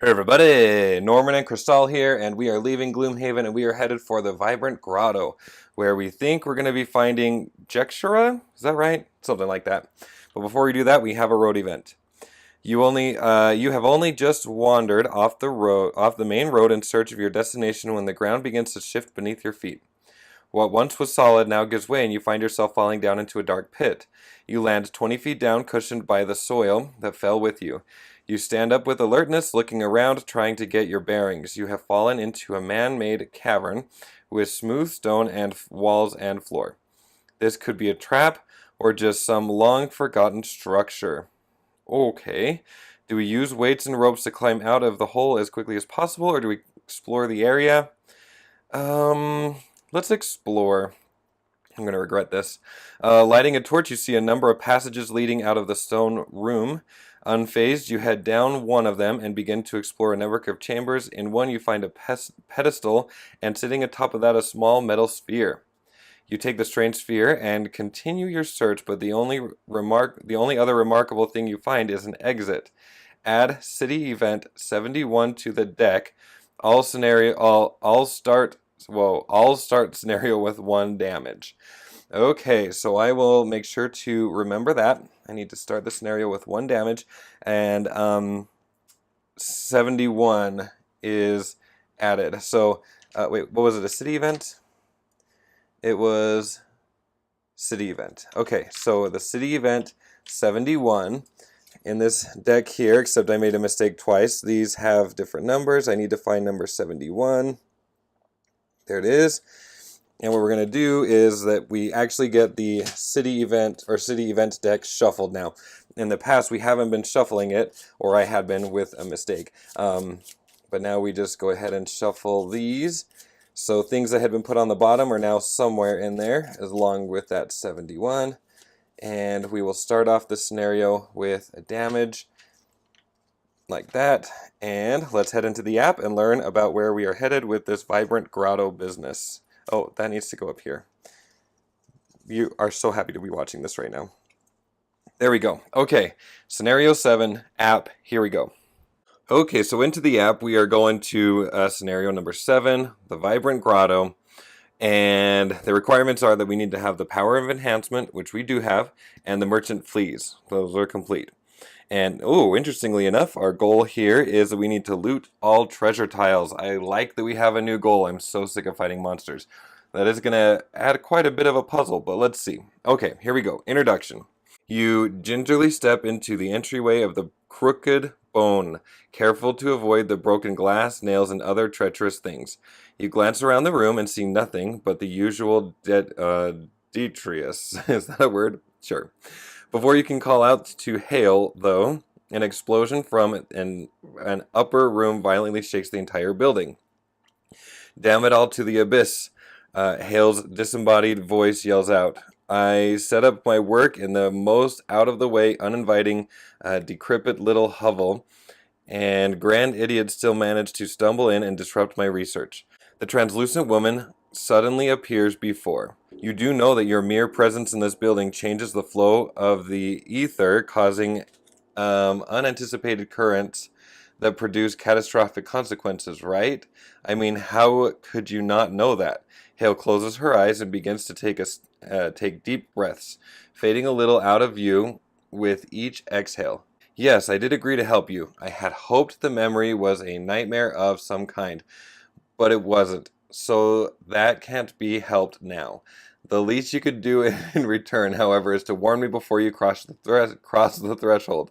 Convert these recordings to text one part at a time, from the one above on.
Hey everybody, Norman and Crystále here, and we are leaving Gloomhaven and we are headed for the Vibrant Grotto, where we think we're going to be finding Jekshura? Is that right? Something like that. But before we do that, we have a road event. You have only just wandered off the main road in search of your destination when the ground begins to shift beneath your feet. What once was solid now gives way and you find yourself falling down into a dark pit. You land 20 feet down, cushioned by the soil that fell with you. You stand up with alertness, looking around, trying to get your bearings. You have fallen into a man-made cavern with smooth stone and walls and floor. This could be a trap or just some long-forgotten structure. Okay. Do we use weights and ropes to climb out of the hole as quickly as possible, or do we explore the area? Let's explore. I'm going to regret this. Lighting a torch, you see a number of passages leading out of the stone room. Unfazed, you head down one of them and begin to explore a network of chambers. In one, you find a pedestal, and sitting atop of that, a small metal sphere. You take the strange sphere and continue your search, but the only other remarkable thing you find is an exit. Add city event 71 to the deck. All start scenario with 1 damage. Okay, so I will make sure to remember that. I need to start the scenario with 1 damage, and 71 is added. So, wait, what was it, a city event? It was city event. Okay, so the city event 71 in this deck here, except I made a mistake twice. These have different numbers. I need to find number 71. There it is. And what we're going to do is that we actually get the city event deck shuffled now. In the past, we haven't been shuffling it, or I had been with a mistake. But now we just go ahead and shuffle these. So things that had been put on the bottom are now somewhere in there, along with that 71. And we will start off the scenario with a damage like that. And let's head into the app and learn about where we are headed with this Vibrant Grotto business. Oh, that needs to go up here. You are so happy to be watching this right now. There we go. Okay, scenario 7, app, here we go. Okay, so into the app, we are going to scenario number 7, the Vibrant Grotto. And the requirements are that we need to have the power of enhancement, which we do have, and the merchant fleas. Those are complete. And, oh, interestingly enough, our goal here is that we need to loot all treasure tiles. I like that we have a new goal. I'm so sick of fighting monsters. That is going to add quite a bit of a puzzle, but let's see. Okay, here we go. Introduction. You gingerly step into the entryway of the Crooked Bone, careful to avoid the broken glass, nails, and other treacherous things. You glance around the room and see nothing but the usual detritus. Is that a word? Sure. Before you can call out to hail, though, an explosion from an upper room violently shakes the entire building. Damn it all to the abyss, Hale's disembodied voice yells out. I set up my work in the most out-of-the-way, uninviting, decrepit little hovel, and grand idiots still manage to stumble in and disrupt my research. The translucent woman suddenly appears before. You do know that your mere presence in this building changes the flow of the ether, causing unanticipated currents that produce catastrophic consequences, right? I mean, how could you not know that? Hale closes her eyes and begins to take deep breaths, fading a little out of view with each exhale. Yes, I did agree to help you. I had hoped the memory was a nightmare of some kind, but it wasn't. So that can't be helped now. The least you could do in return, however, is to warn me before you cross the threshold.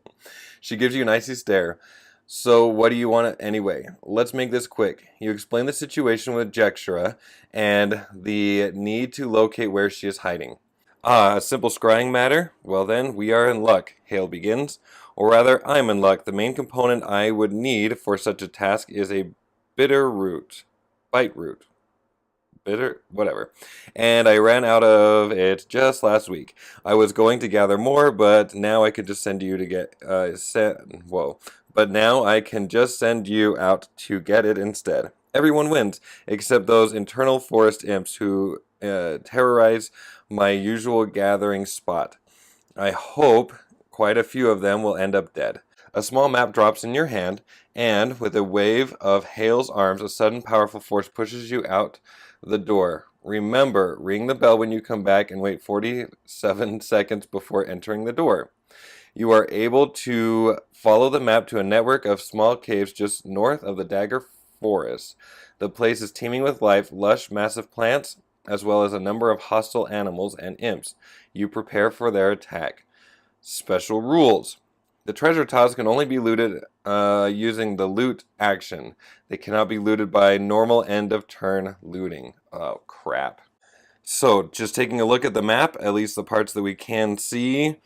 She gives you an icy stare. So what do you want anyway? Let's make this quick. You explain the situation with Jekshura and the need to locate where she is hiding. Ah, a simple scrying matter? Well then, we are in luck, Hale begins. Or rather, I'm in luck. The main component I would need for such a task is a bite root. Bitter, whatever. And I ran out of it just last week. I was going to gather more, but now I could just send you to get But now I can just send you out to get it instead. Everyone wins, except those internal forest imps who terrorize my usual gathering spot. I hope quite a few of them will end up dead. A small map drops in your hand, and with a wave of Hale's arms, a sudden powerful force pushes you out the door. Remember, ring the bell when you come back and wait 47 seconds before entering the door. You are able to follow the map to a network of small caves just north of the Dagger Forest. The place is teeming with life, lush, massive plants, as well as a number of hostile animals and imps. You prepare for their attack. Special rules. The treasure tiles can only be looted using the loot action. They cannot be looted by normal end of turn looting. Oh, crap. So, just taking a look at the map, at least the parts that we can see,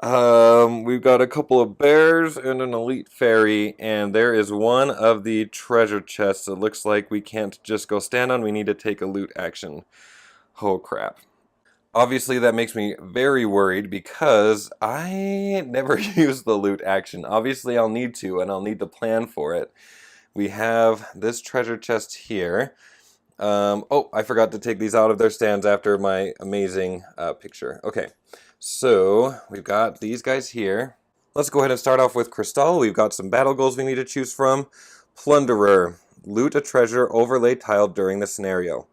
we've got a couple of bears and an elite fairy, and there is one of the treasure chests that looks like we can't just go stand on. We need to take a loot action. Oh, crap. Obviously, that makes me very worried because I never use the loot action. Obviously, I'll need to, and I'll need to plan for it. We have this treasure chest here. Oh, I forgot to take these out of their stands after my amazing picture. Okay, so we've got these guys here. Let's go ahead and start off with Crystále. We've got some battle goals we need to choose from. Plunderer. Loot a treasure overlay tile during the scenario.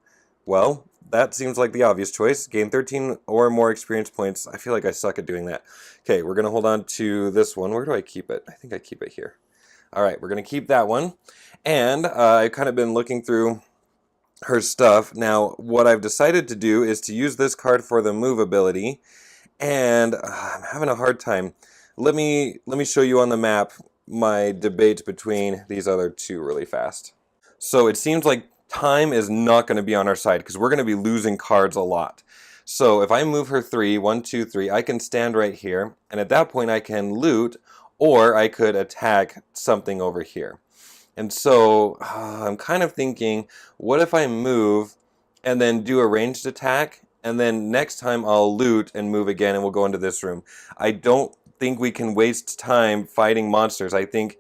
Well, that seems like the obvious choice. Gain 13 or more experience points. I feel like I suck at doing that. Okay, we're going to hold on to this one. Where do I keep it? I think I keep it here. All right, we're going to keep that one. And I've kind of been looking through her stuff. Now, what I've decided to do is to use this card for the move ability. And I'm having a hard time. Let me show you on the map my debate between these other two really fast. So it seems like time is not going to be on our side because we're going to be losing cards a lot. So if I move her 3, 1, 2, 3, I can stand right here, and at that point I can loot, or I could attack something over here. And so I'm kind of thinking, what if I move and then do a ranged attack, and then next time I'll loot and move again and we'll go into this room. I don't think we can waste time fighting monsters. I think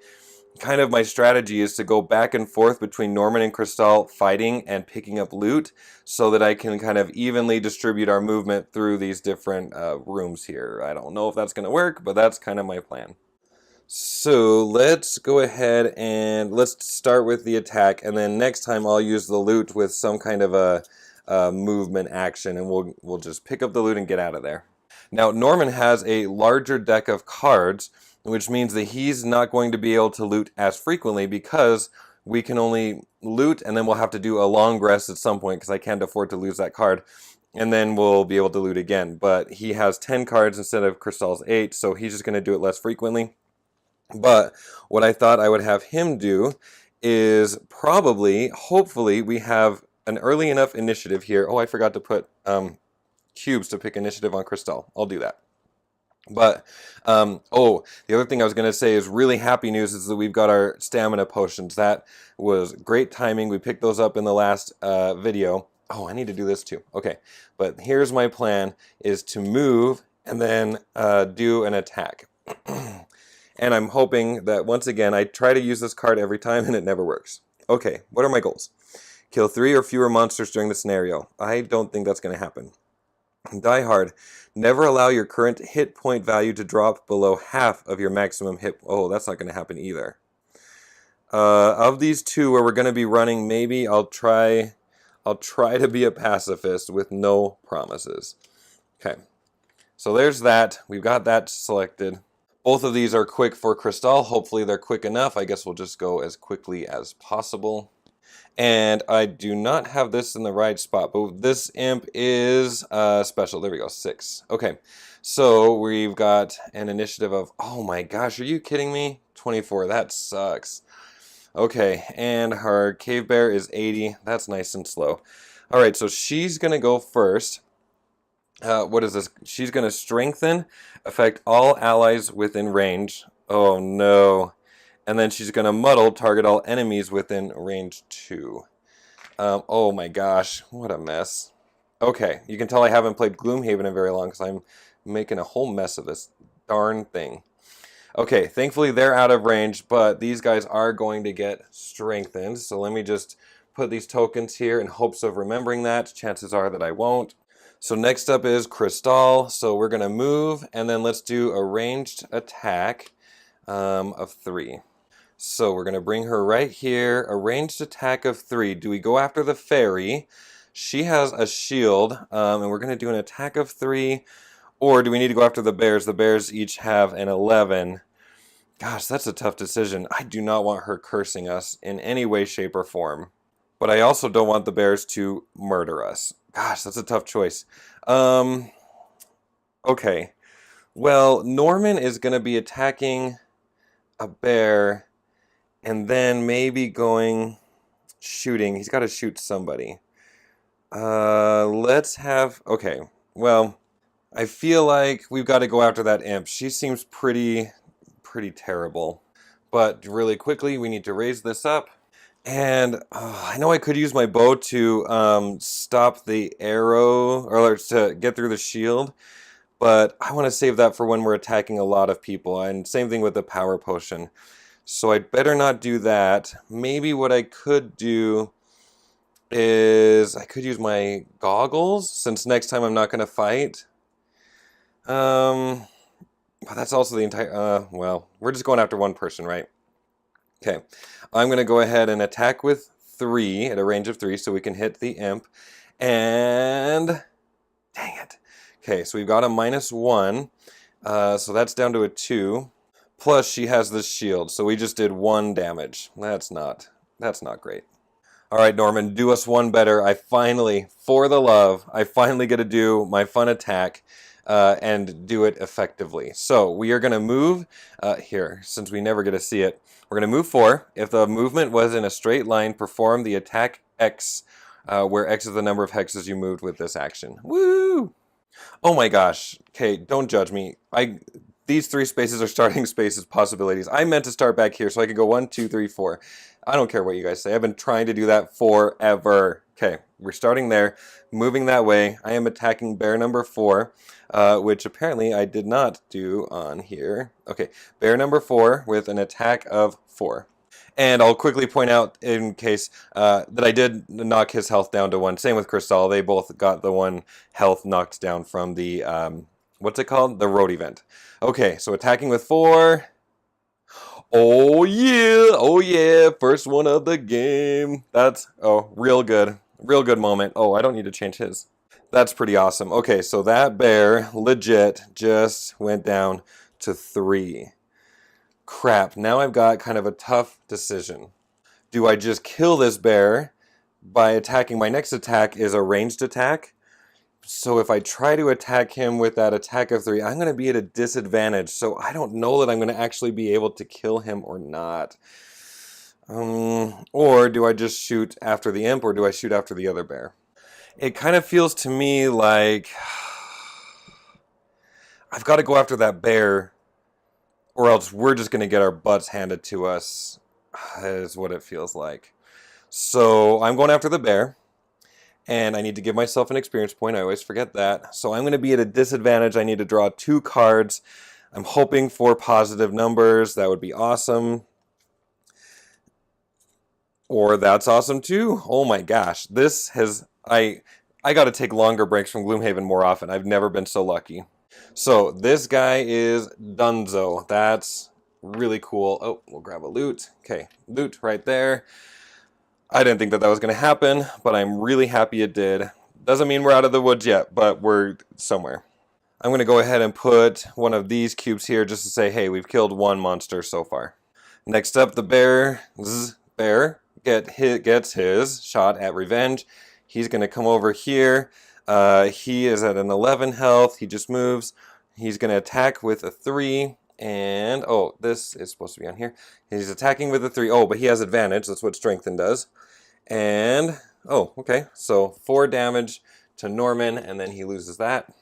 kind of my strategy is to go back and forth between Norman and Crystále fighting and picking up loot so that I can kind of evenly distribute our movement through these different rooms here. I don't know if that's going to work, but that's kind of my plan. So let's go ahead and let's start with the attack, and then next time I'll use the loot with some kind of a movement action, and we'll just pick up the loot and get out of there. Now, Norman has a larger deck of cards, which means that he's not going to be able to loot as frequently because we can only loot and then we'll have to do a long rest at some point because I can't afford to lose that card, and then we'll be able to loot again. But he has 10 cards instead of Crystále's 8, so he's just going to do it less frequently. But what I thought I would have him do is probably, hopefully, we have an early enough initiative here. Oh, I forgot to put cubes to pick initiative on Crystále. I'll do that. But, oh, the other thing I was going to say is really happy news is that we've got our stamina potions. That was great timing. We picked those up in the last video. Oh, I need to do this too. Okay, but here's my plan, is to move and then do an attack. And I'm hoping that, once again, I try to use this card every time and it never works. Okay, what are my goals? Kill 3 or fewer monsters during the scenario. I don't think that's going to happen. Die hard. Never allow your current hit point value to drop below half of your maximum hit. Oh, that's not going to happen either. Of these two where we're going to be running, maybe I'll try to be a pacifist with no promises. Okay. So there's that. We've got that selected. Both of these are quick for Crystále. Hopefully they're quick enough. I guess we'll just go as quickly as possible. And I do not have this in the right spot, but this imp is special. There we go, 6. Okay, so we've got an initiative of, oh my gosh, are you kidding me? 24, that sucks. Okay, and her cave bear is 80. That's nice and slow. All right, so she's going to go first. What is this? She's going to strengthen, affect all allies within range. Oh no. And then she's going to muddle, target all enemies within range 2. Oh my gosh, what a mess. Okay, you can tell I haven't played Gloomhaven in very long because I'm making a whole mess of this darn thing. Okay, thankfully they're out of range, but these guys are going to get strengthened. So let me just put these tokens here in hopes of remembering that. Chances are that I won't. So next up is Crystále. So we're going to move, and then let's do a ranged attack. of 3. So we're going to bring her right here. A ranged attack of 3. Do we go after the fairy? She has a shield, and we're going to do an attack of 3. Or do we need to go after the bears? The bears each have an 11. Gosh, that's a tough decision. I do not want her cursing us in any way, shape, or form. But I also don't want the bears to murder us. Gosh, that's a tough choice. Okay. Well, Norman is going to be attacking a bear and then maybe going shooting. He's got to shoot somebody. Let's have... Okay, well, I feel like we've got to go after that imp. She seems pretty terrible. But really quickly, we need to raise this up. And I know I could use my bow to stop the arrow, or to get through the shield. But I want to save that for when we're attacking a lot of people. And same thing with the power potion. So I'd better not do that. Maybe what I could do is I could use my goggles, since next time I'm not going to fight. But that's also the entire... well, we're just going after one person, right? Okay. I'm going to go ahead and attack with 3 at a range of 3 so we can hit the imp. And... dang it. Okay, so we've got a -1. So that's down to a 2. Plus she has this shield, so we just did 1 damage. That's not great. Alright, Norman, do us one better. I finally, for the love, I finally get to do my fun attack and do it effectively. So we are going to move here, since we never get to see it. We're going to move 4. If the movement was in a straight line, perform the attack X, where X is the number of hexes you moved with this action. Woo! Oh my gosh. Okay, don't judge me. These 3 spaces are starting spaces possibilities. I meant to start back here so I could go 1, 2, 3, 4. I don't care what you guys say. I've been trying to do that forever. Okay, we're starting there, moving that way. I am attacking bear number 4, which apparently I did not do on here. Okay, bear number 4 with an attack of 4. And I'll quickly point out, in case, that I did knock his health down to 1. Same with Crystále. They both got the 1 health knocked down from the, what's it called? The road event. Okay, so attacking with 4. Oh yeah! Oh yeah! First one of the game. That's, oh, real good. Real good moment. Oh, I don't need to change his. That's pretty awesome. Okay, so that bear, legit, just went down to 3. Crap, now I've got kind of a tough decision. Do I just kill this bear by attacking? My next attack is a ranged attack. So if I try to attack him with that attack of 3, I'm going to be at a disadvantage. So I don't know that I'm going to actually be able to kill him or not. Or do I just shoot after the imp, or do I shoot after the other bear? It kind of feels to me like I've got to go after that bear, or else we're just going to get our butts handed to us, is what it feels like. So I'm going after the bear. And I need to give myself an experience point. I always forget that. So I'm going to be at a disadvantage. I need to draw 2 cards. I'm hoping for positive numbers. That would be awesome. Or that's awesome too. Oh my gosh. This has... I got to take longer breaks from Gloomhaven more often. I've never been so lucky. So this guy is Dunzo. That's really cool. Oh, we'll grab a loot. Okay, loot right there. I didn't think that was going to happen, but I'm really happy it did. Doesn't mean we're out of the woods yet, but we're somewhere. I'm going to go ahead and put one of these cubes here just to say, hey, we've killed 1 monster so far. Next up, the bear gets his shot at revenge. He's going to come over here. He is at an 11 health. He just moves. He's going to attack with a 3. And, oh, this is supposed to be on here. He's attacking with a 3. Oh, but he has advantage. That's what Strengthen does. And, oh, okay. So 4 damage to Norman, and then he loses that.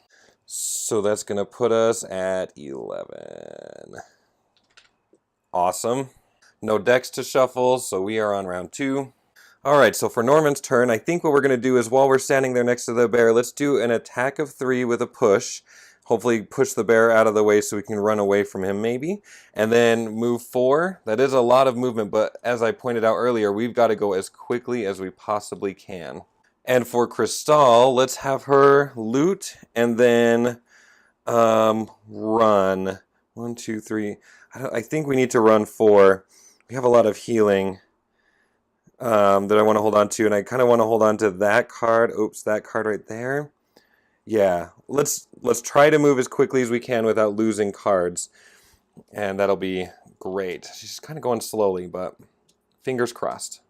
So that's going to put us at 11. Awesome. No decks to shuffle, so we are on round 2. Alright, so for Norman's turn, I think what we're going to do is while we're standing there next to the bear, let's do an attack of 3 with a push. Hopefully push the bear out of the way so we can run away from him maybe. And then move 4. That is a lot of movement, but as I pointed out earlier, we've got to go as quickly as we possibly can. And for Crystále, let's have her loot and then run. 1, 2, 3. I think we need to run 4. We have a lot of healing that I want to hold on to, and I kind of want to hold on to that card. Oops, that card right there. Yeah, let's try to move as quickly as we can without losing cards, and that'll be great. She's kind of going slowly, but fingers crossed.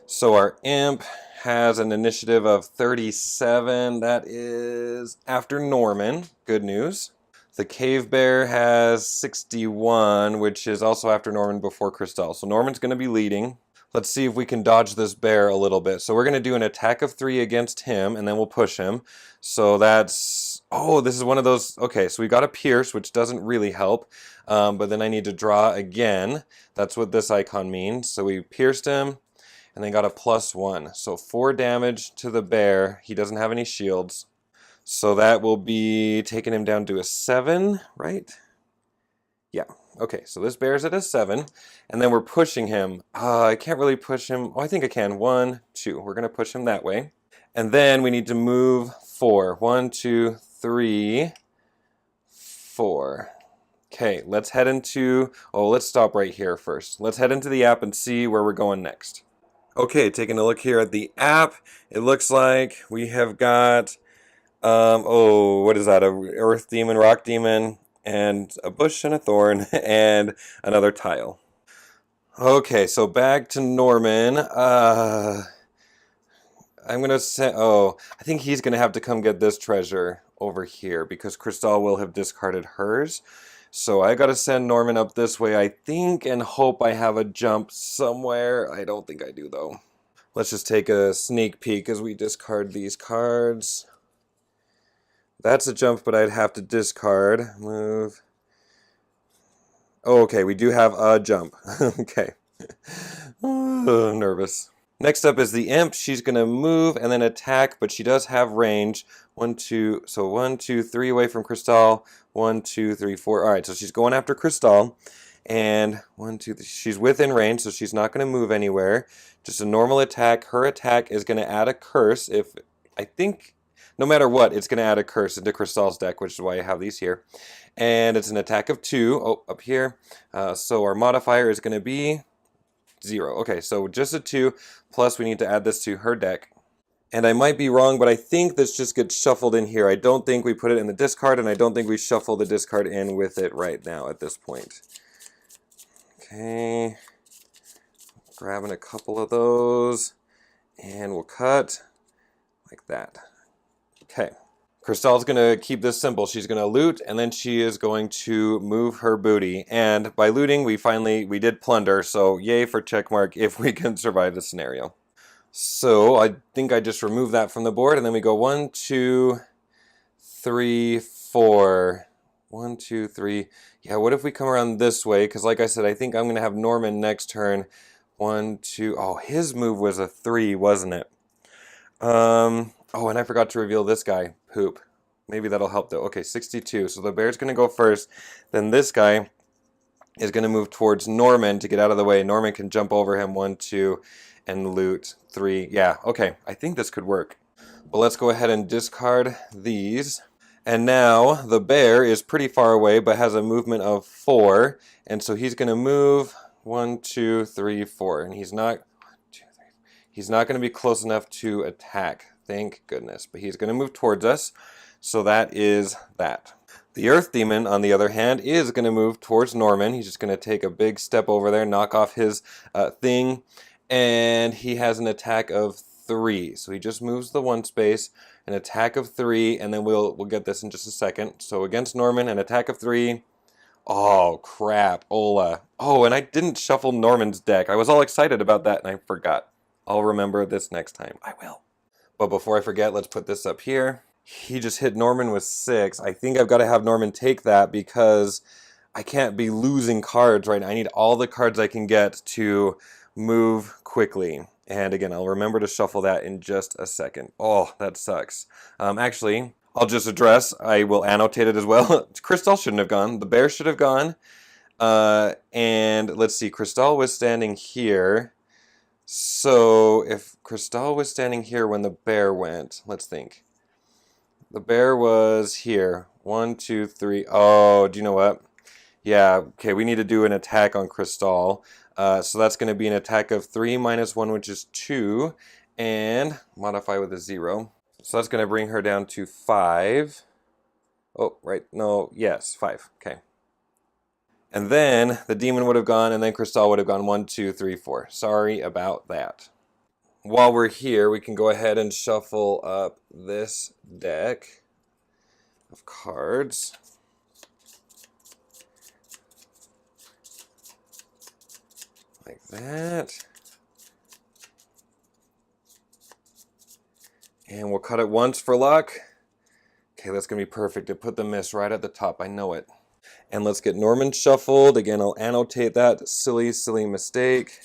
So our imp has an initiative of 37. That is after Norman. Good news. The cave bear has 61, which is also after Norman before Crystále. So Norman's going to be leading. Let's see if we can dodge this bear a little bit. So we're going to do an attack of 3 against him, and then we'll push him. So that's... Oh, this is one of those... Okay, so we got a pierce, which doesn't really help. But then I need to draw again. That's what this icon means. So we pierced him, and then got a +1. So 4 damage to the bear. He doesn't have any shields. So that will be taking him down to a 7, right? Yeah. Okay, so this bear's at a 7, and then we're pushing him. I can't really push him. Oh, I think I can. 1, 2. We're going to push him that way. And then we need to move 4. 1, 2, 3, 4. Okay, let's head into... Oh, let's stop right here first. Let's head into the app and see where we're going next. Okay, taking a look here at the app. It looks like we have got... what is that? A earth demon, rock demon, and a bush and a thorn, and another tile. Okay, so back to Norman. I'm gonna say, I think he's gonna have to come get this treasure over here because Crystále will have discarded hers. So I gotta send Norman up this way, I think, and hope I have a jump somewhere. I don't think I do, though. Let's just take a sneak peek as we discard these cards. That's a jump, but I'd have to discard. Move. Oh, okay, we do have a jump. Okay. Oh, I'm nervous. Next up is the imp. She's going to move and then attack, but she does have range. 1, 2, so 1, 2, 3 away from Crystále. 1, 2, 3, 4. All right, so she's going after Crystále. And 1, 2, 3. She's within range, so she's not going to move anywhere. Just a normal attack. Her attack is going to add a curse. If I think... No matter what, it's going to add a curse into Crystále's deck, which is why I have these here. And it's an attack of 2. Oh, up here. So our modifier is going to be 0. Okay, so just a 2, plus we need to add this to her deck. And I might be wrong, but I think this just gets shuffled in here. I don't think we put it in the discard, and I don't think we shuffle the discard in with it right now at this point. Okay. Grabbing a couple of those, and we'll cut like that. Okay, Crystále's going to keep this simple. She's going to loot, and then she is going to move her booty. And by looting, we did plunder, so yay for checkmark if we can survive the scenario. So I think I just removed that from the board, and then we go 1, 2, 3, 4. 1, 2, 3. Yeah, what if we come around this way? Because like I said, I think I'm going to have Norman next turn. 1, 2. Oh, his move was a 3, wasn't it? Oh, and I forgot to reveal this guy. Poop. Maybe that'll help, though. Okay, 62. So the bear's going to go first. Then this guy is going to move towards Norman to get out of the way. Norman can jump over him. 1, 2, and loot 3. Yeah, okay. I think this could work. But let's go ahead and discard these. And now the bear is pretty far away, but has a movement of 4. And so he's going to move 1, 2, 3, 4. And he's not going to be close enough to attack. Thank goodness. But he's going to move towards us. So that is that. The Earth Demon, on the other hand, is going to move towards Norman. He's just going to take a big step over there, knock off his thing. And he has an attack of 3. So he just moves the 1 space, an attack of 3, and then we'll get this in just a second. So against Norman, an attack of 3. Oh, crap. Ola. Oh, and I didn't shuffle Norman's deck. I was all excited about that, and I forgot. I'll remember this next time. I will. But before I forget, let's put this up here. He just hit Norman with 6. I think I've got to have Norman take that because I can't be losing cards right now. I need all the cards I can get to move quickly. And again, I'll remember to shuffle that in just a second. Oh, that sucks. Actually, I'll just address. I will annotate it as well. Crystále shouldn't have gone. The bear should have gone. And let's see. Crystále was standing here. So if Crystále was standing here when the bear went, let's think. The bear was here. 1, 2, 3. Oh, do you know what? Yeah, okay, we need to do an attack on Crystále. So that's going to be an attack of 3 minus 1, which is 2, and modify with a 0. So that's going to bring her down to 5. Oh, right, no, yes, 5, okay. And then the demon would have gone, and then Crystále would have gone 1, 2, 3, 4. Sorry about that. While we're here, we can go ahead and shuffle up this deck of cards. Like that. And we'll cut it once for luck. Okay, that's going to be perfect to put the miss right at the top. I know it. And let's get Norman shuffled. Again, I'll annotate that silly mistake.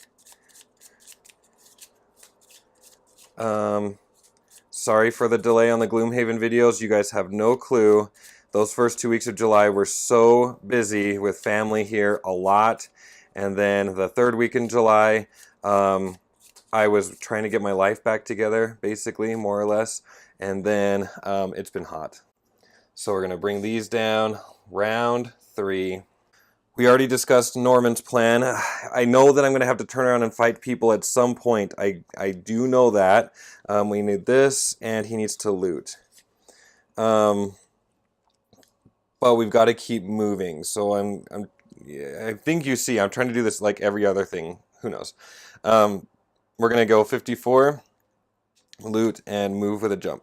Sorry for the delay on the Gloomhaven videos. You guys have no clue. Those first 2 weeks of July were so busy with family here, a lot. And then the third week in July, I was trying to get my life back together, basically, more or less. And then it's been hot. So we're going to bring these down. Round 3. We already discussed Norman's plan. I know that I'm going to have to turn around and fight people at some point. I do know that. We need this, and he needs to loot. But we've got to keep moving. So I think you see, I'm trying to do this like every other thing. Who knows? We're going to go 54, loot, and move with a jump.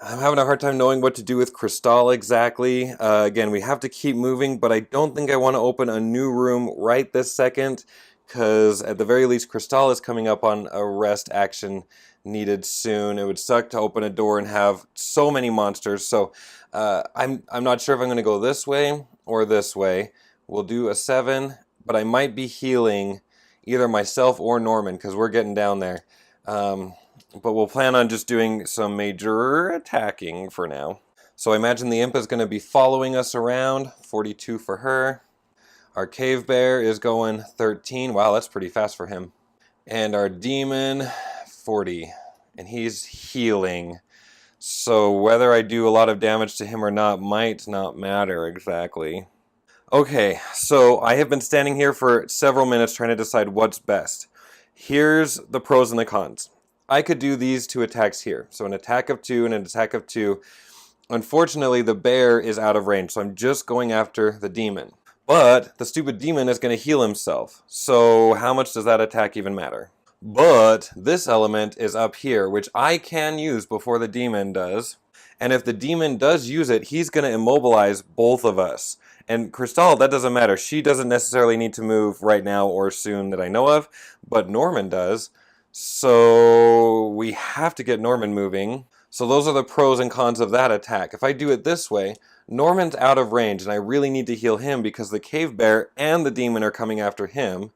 I'm having a hard time knowing what to do with Crystále exactly. Again, we have to keep moving, but I don't think I want to open a new room right this second, because at the very least, Crystále is coming up on a rest action needed soon. It would suck to open a door and have so many monsters. So I'm not sure if I'm going to go this way or this way. We'll do a 7, but I might be healing either myself or Norman, because we're getting down there. But we'll plan on just doing some major attacking for now. So I imagine the imp is going to be following us around. 42 for her. Our cave bear is going 13. Wow, that's pretty fast for him. And our demon, 40. And he's healing. So whether I do a lot of damage to him or not might not matter exactly. Okay, so I have been standing here for several minutes trying to decide what's best. Here's the pros and the cons. I could do these 2 attacks here. So an attack of 2 and an attack of 2. Unfortunately, the bear is out of range, so I'm just going after the demon. But the stupid demon is going to heal himself. So how much does that attack even matter? But this element is up here, which I can use before the demon does. And if the demon does use it, he's going to immobilize both of us. And Crystále, that doesn't matter. She doesn't necessarily need to move right now or soon that I know of, but Norman does. So we have to get Norman moving. So those are the pros and cons of that attack. If I do it this way, Norman's out of range and I really need to heal him because the cave bear and the demon are coming after him.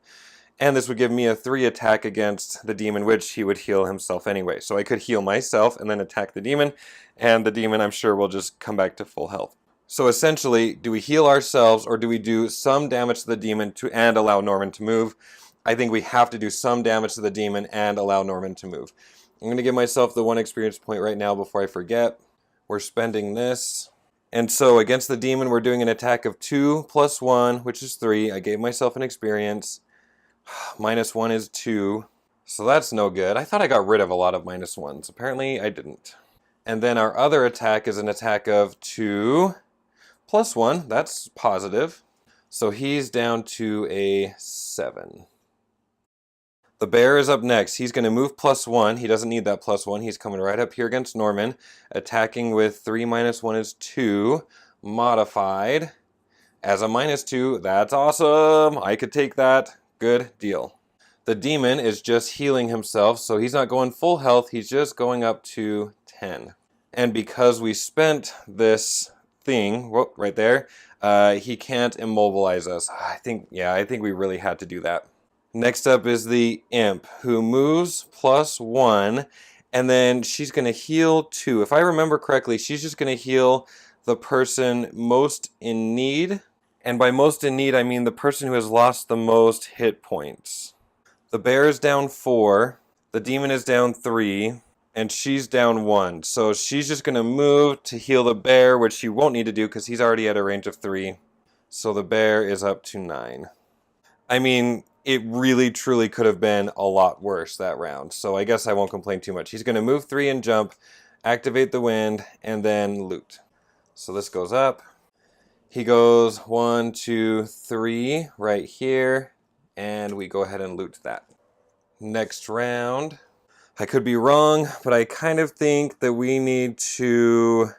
And this would give me a 3 attack against the demon, which he would heal himself anyway. So I could heal myself and then attack the demon, and the demon I'm sure will just come back to full health. So essentially, do we heal ourselves or do we do some damage to the demon and allow Norman to move? I think we have to do some damage to the demon and allow Norman to move. I'm going to give myself the 1 experience point right now before I forget. We're spending this. And so against the demon, we're doing an attack of 2 plus 1, which is 3. I gave myself an experience. Minus 1 is 2. So that's no good. I thought I got rid of a lot of minus 1s. Apparently I didn't. And then our other attack is an attack of 2 plus 1. That's positive. So he's down to a 7. The bear is up next. He's going to move plus 1. He doesn't need that plus 1. He's coming right up here against Norman. Attacking with 3 minus 1 is 2. Modified as a minus 2. That's awesome. I could take that. Good deal. The demon is just healing himself, so he's not going full health. He's just going up to 10. And because we spent this thing, whoa, right there, he can't immobilize us. I think we really had to do that. Next up is the imp, who moves plus 1, and then she's going to heal 2. If I remember correctly, she's just going to heal the person most in need. And by most in need, I mean the person who has lost the most hit points. The bear is down 4, the demon is down 3, and she's down 1. So she's just going to move to heal the bear, which she won't need to do because he's already at a range of 3. So the bear is up to 9. I mean, it really truly could have been a lot worse that round. So I guess I won't complain too much. He's going to move 3 and jump, activate the wind, and then loot. So this goes up. He goes 1, 2, 3 right here. And we go ahead and loot that. Next round. I could be wrong, but I kind of think that we need to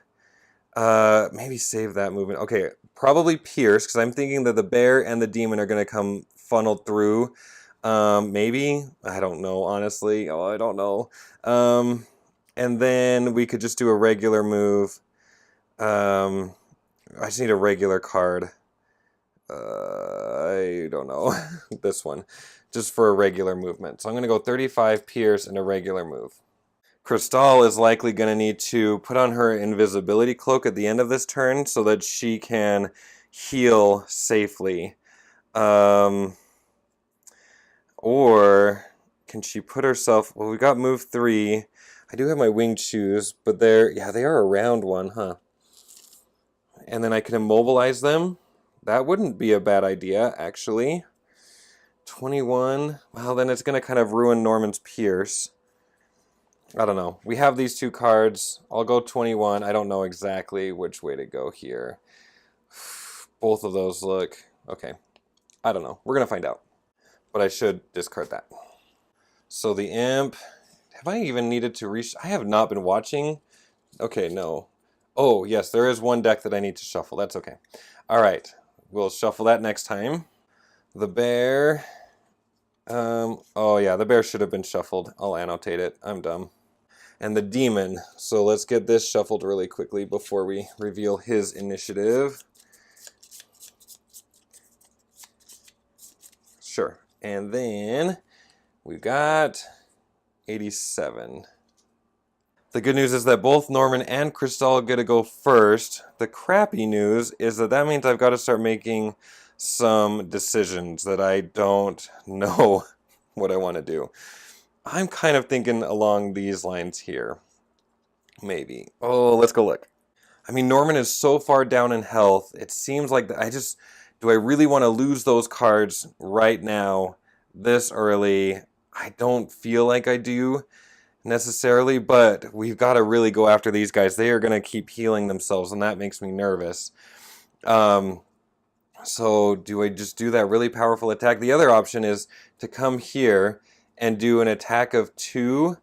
maybe save that movement. Okay, probably Pierce, because I'm thinking that the bear and the demon are going to come funneled through. Maybe. I don't know, honestly. Oh, I don't know. And then we could just do a regular move. I just need a regular card. I don't know. This one. Just for a regular movement. So I'm going to go 35 Pierce and a regular move. Crystále is likely going to need to put on her invisibility cloak at the end of this turn so that she can heal safely. Or can she put herself... Well, we got move 3. I do have my winged shoes, but yeah, they are around 1, huh? And then I can immobilize them. That wouldn't be a bad idea, actually. 21. Well, then it's going to kind of ruin Norman's Pierce. I don't know. We have these 2 cards. I'll go 21. I don't know exactly which way to go here. Both of those look... Okay. I don't know. We're going to find out. But I should discard that. So the imp... Have I even needed to I have not been watching. Okay, no. Oh, yes, there is one deck that I need to shuffle. That's okay. All right. We'll shuffle that next time. The bear... oh, yeah, the bear should have been shuffled. I'll annotate it. I'm dumb. And the demon. So let's get this shuffled really quickly before we reveal his initiative. Sure. And then we've got 87. The good news is that both Norman and Crystále get to go first. The crappy news is that that means I've got to start making some decisions that I don't know what I want to do. I'm kind of thinking along these lines here. Maybe. Oh, let's go look. I mean, Norman is so far down in health. It seems like do I really want to lose those cards right now, this early? I don't feel like I do necessarily, but we've got to really go after these guys. They are going to keep healing themselves, and that makes me nervous. So do I just do that really powerful attack? The other option is to come here and do an attack of 2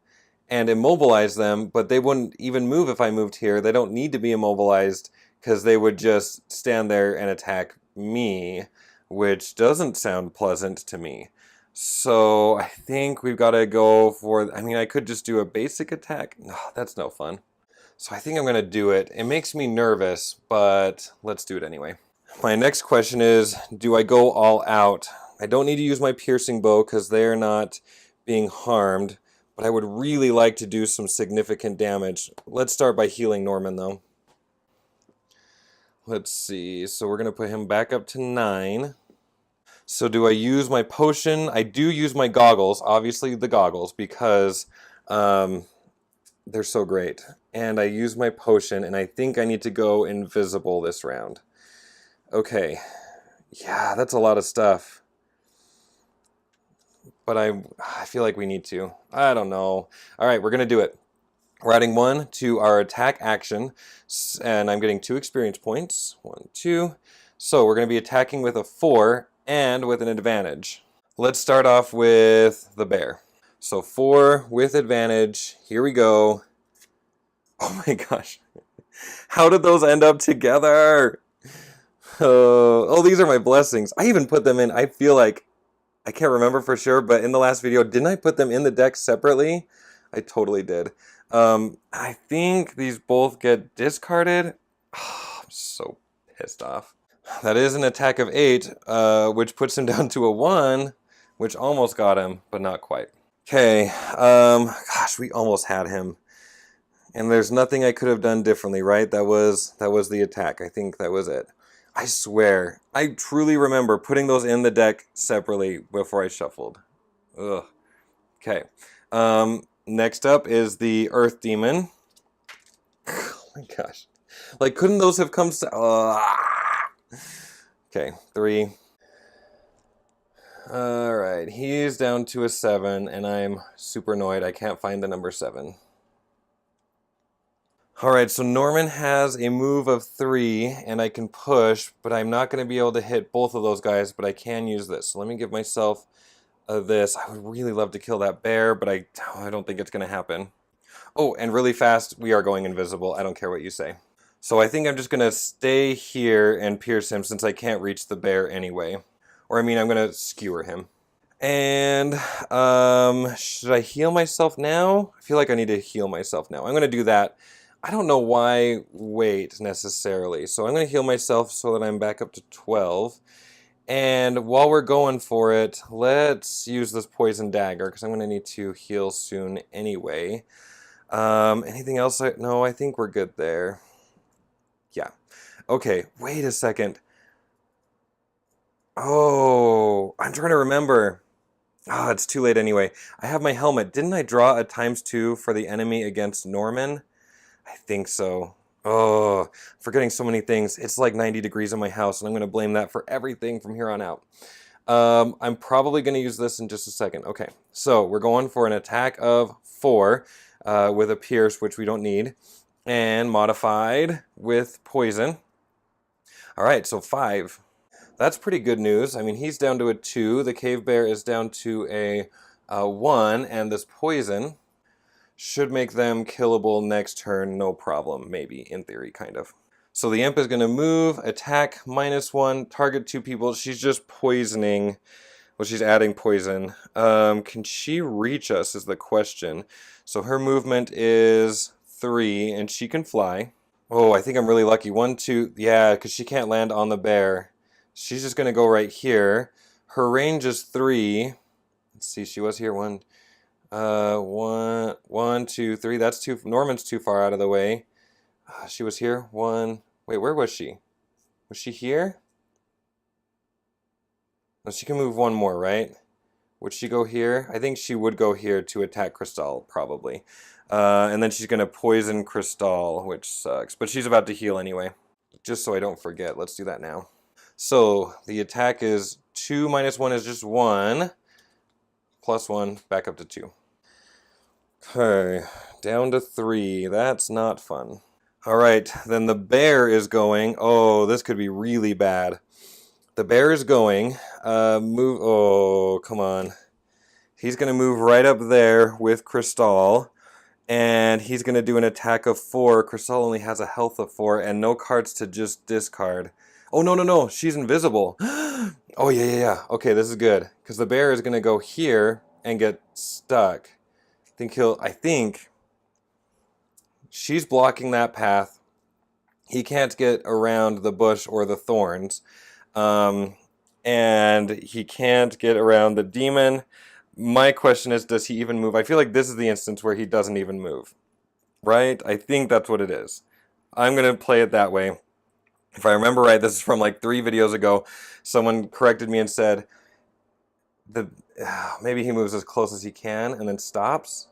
and immobilize them, but they wouldn't even move if I moved here. They don't need to be immobilized because they would just stand there and attack me, which doesn't sound pleasant to me. So I think we've got to go for... I mean, I could just do a basic attack. No, that's no fun. So I think I'm going to do it. It makes me nervous, but let's do it anyway. My next question is, do I go all out? I don't need to use my piercing bow because they're not being harmed, but I would really like to do some significant damage. Let's start by healing Norman, though. Let's see. So we're going to put him back up to 9. So do I use my potion? I do use my goggles, obviously the goggles, because they're so great. And I use my potion, and I think I need to go invisible this round. Okay. Yeah, that's a lot of stuff. But I feel like we need to. I don't know. All right, we're going to do it. We're adding 1 to our attack action, and I'm getting 2 experience points. 1, 2. So we're going to be attacking with a 4 and with an advantage. Let's start off with the bear. So 4 with advantage. Here we go. Oh my gosh. How did those end up together? Oh, these are my blessings. I even put them in. I feel like, I can't remember for sure, but in the last video, didn't I put them in the deck separately? I totally did. I think these both get discarded. Oh, I'm so pissed off. That is an attack of 8, which puts him down to a 1, which almost got him, but not quite. Okay, gosh, we almost had him. And there's nothing I could have done differently, right? That was the attack. I think that was it. I swear, I truly remember putting those in the deck separately before I shuffled. Ugh. Okay. Next up is the Earth Demon. Oh my gosh. Like, couldn't those have come... Okay, 3. Alright, he's down to a 7, and I'm super annoyed. I can't find the number 7. Alright, so Norman has a move of 3, and I can push, but I'm not going to be able to hit both of those guys, but I can use this. So let me give myself this. I would really love to kill that bear, but I don't think it's going to happen. Oh, and really fast, we are going invisible. I don't care what you say. So I think I'm just going to stay here and pierce him since I can't reach the bear anyway. Or I mean, I'm going to skewer him. And should I heal myself now? I feel like I need to heal myself now. I'm going to do that. I don't know why wait necessarily. So I'm going to heal myself so that I'm back up to 12. And while we're going for it, let's use this poison dagger because I'm going to need to heal soon anyway. Anything else? No, I think we're good there. Yeah. Okay, wait a second. Oh, I'm trying to remember. Ah, it's too late anyway. I have my helmet. Didn't I draw a ×2 for the enemy against Norman? I think so. Oh, forgetting so many things. It's like 90 degrees in my house, and I'm going to blame that for everything from here on out. I'm probably going to use this in just a second. Okay, so we're going for an attack of 4 with a pierce, which we don't need, and modified with poison. All right, so 5. That's pretty good news. I mean, he's down to a 2. The cave bear is down to a 1, and this poison should make them killable next turn, no problem, maybe, in theory, kind of. So the imp is going to move, attack, -1, target 2 people. She's just poisoning, well, she's adding poison. Can she reach us is the question. So her movement is 3, and she can fly. Oh, I think I'm really lucky. 1, 2, yeah, because she can't land on the bear. She's just going to go right here. Her range is 3. Let's see, she was here. 1, 2, 3. That's too. Norman's too far out of the way. She was here. 1. Wait, where was she? Was she here? No, she can move 1 more, right? Would she go here? I think she would go here to attack Crystále, probably. And then she's going to poison Crystále, which sucks. But she's about to heal anyway. Just so I don't forget. Let's do that now. So the attack is 2 -1 is just 1. +1, back up to 2. Okay, down to 3. That's not fun. All right, then the bear is going. Oh, this could be really bad. The bear is going. Move. Oh, come on. He's going to move right up there with Crystále. And he's going to do an attack of 4. Crystále only has a health of 4 and no cards to just discard. Oh, no, no, no. She's invisible. Oh, yeah. Okay, this is good. Because the bear is going to go here and get stuck. I think she's blocking that path. He can't get around the bush or the thorns. And he can't get around the demon. My question is, does he even move? I feel like this is the instance where he doesn't even move. Right? I think that's what it is. I'm going to play it that way. If I remember right, this is from like 3 videos ago. Someone corrected me and said maybe he moves as close as he can and then stops.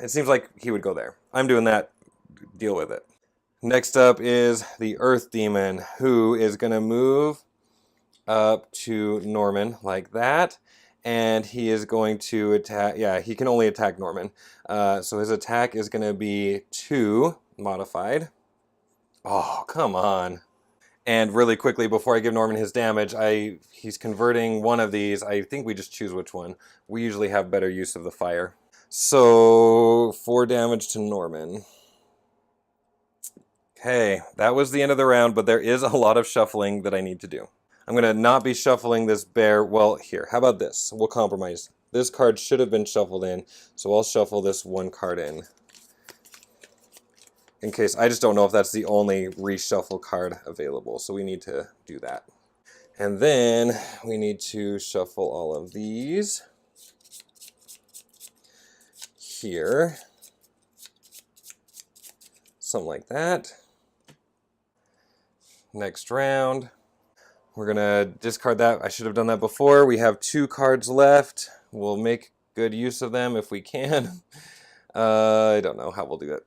It seems like he would go there. I'm doing that. Deal with it. Next up is the Earth Demon, who is going to move up to Norman like that. And he is going to attack. Yeah, he can only attack Norman. So his attack is going to be 2 modified. Oh, come on. And really quickly, before I give Norman his damage, he's converting one of these. I think we just choose which one. We usually have better use of the fire. So 4 damage to Norman. Okay, that was the end of the round, but there is a lot of shuffling that I need to do. I'm going to not be shuffling this bear. Well, here, how about this? We'll compromise. This card should have been shuffled in, so I'll shuffle this 1 card in case. I just don't know if that's the only reshuffle card available, so we need to do that. And then we need to shuffle all of these here. Something like that. Next round. We're going to discard that. I should have done that before. We have 2 cards left. We'll make good use of them if we can. I don't know how we'll do it.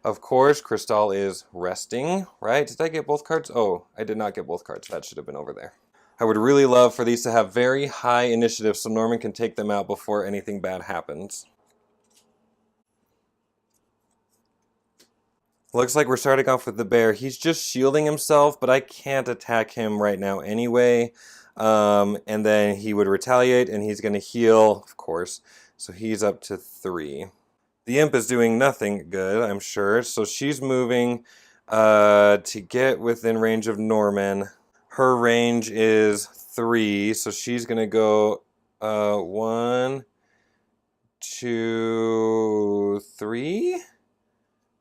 Of course, Crystále is resting, right? Did I get both cards? Oh, I did not get both cards. That should have been over there. I would really love for these to have very high initiative so Norman can take them out before anything bad happens. Looks like we're starting off with the bear. He's just shielding himself, but I can't attack him right now anyway. And then he would retaliate, and he's going to heal, of course. So he's up to 3. The imp is doing nothing good, I'm sure. So she's moving to get within range of Norman. Her range is 3, so she's going to go 1, 2, 3?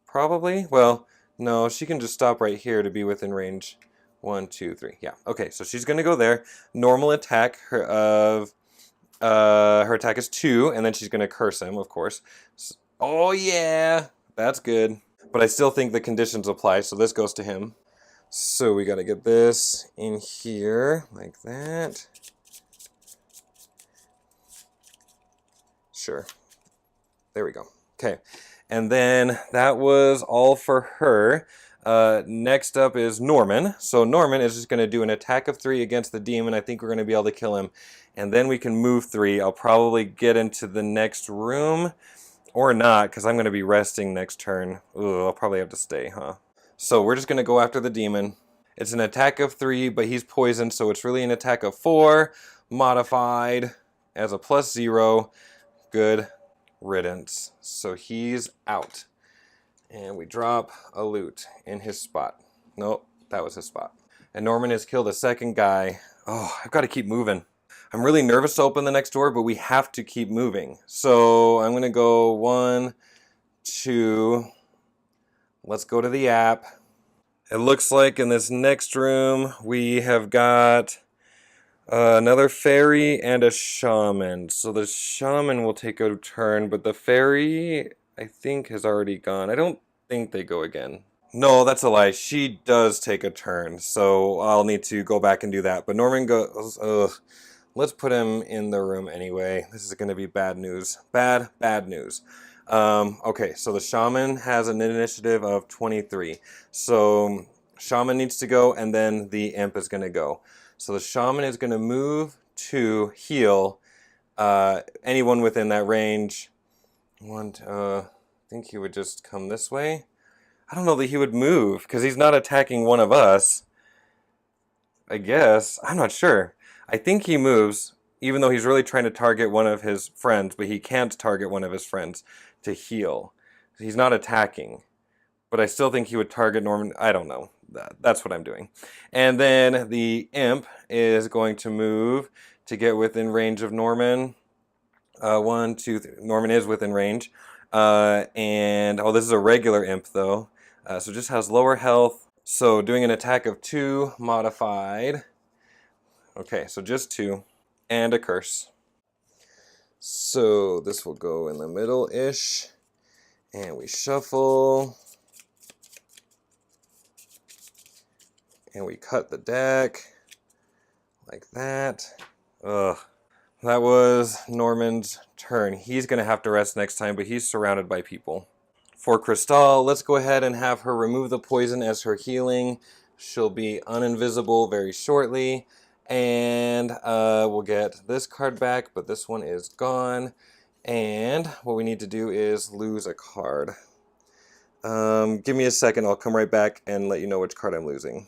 Probably. Well, no, she can just stop right here to be within range. 1, 2, 3. Yeah. Okay, so she's going to go there. Normal attack her attack is 2, and then she's going to curse him, of course. Oh yeah, that's good. But I still think the conditions apply, so this goes to him. So we got to get this in here like that. Sure. There we go. Okay. And then that was all for her. Next up is Norman. So Norman is just going to do an attack of 3 against the demon. I think we're going to be able to kill him. And then we can move 3. I'll probably get into the next room. Or not, because I'm going to be resting next turn. Ooh, I'll probably have to stay, huh? So we're just going to go after the demon. It's an attack of 3, but he's poisoned, so it's really an attack of 4. Modified as a +0. Good riddance. So he's out. And we drop a loot in his spot. Nope, that was his spot. And Norman has killed a second guy. Oh, I've got to keep moving. I'm really nervous to open the next door, but we have to keep moving. So I'm going to go 1, 2. Let's go to the app. It looks like in this next room we have got another fairy and a shaman. So the shaman will take a turn, but the fairy, I think, has already gone. I don't think they go again. No, that's a lie. She does take a turn, so I'll need to go back and do that. But Norman goes, ugh. Let's put him in the room anyway. This is going to be bad news. Bad news. Okay, so the shaman has an initiative of 23. So shaman needs to go, and then the imp is going to go. So the shaman is going to move to heal anyone within that range. I think he would just come this way. I don't know that he would move, because he's not attacking one of us. I guess. I'm not sure. I think he moves, even though he's really trying to target one of his friends, but he can't target one of his friends to heal. He's not attacking. But I still think he would target Norman. I don't know. That's what I'm doing. And then the imp is going to move to get within range of Norman. 1, 2, 3. Norman is within range. And, oh, this is a regular imp, though. So just has lower health. So doing an attack of 2, modified. Okay, so just 2, and a curse. So this will go in the middle-ish, and we shuffle, and we cut the deck, like that. Ugh. That was Norman's turn. He's going to have to rest next time, but he's surrounded by people. For Crystále, let's go ahead and have her remove the poison as her healing. She'll be uninvisible very shortly. And we'll get this card back, but this one is gone. And what we need to do is lose a card. Give me a second, I'll come right back and let you know which card I'm losing.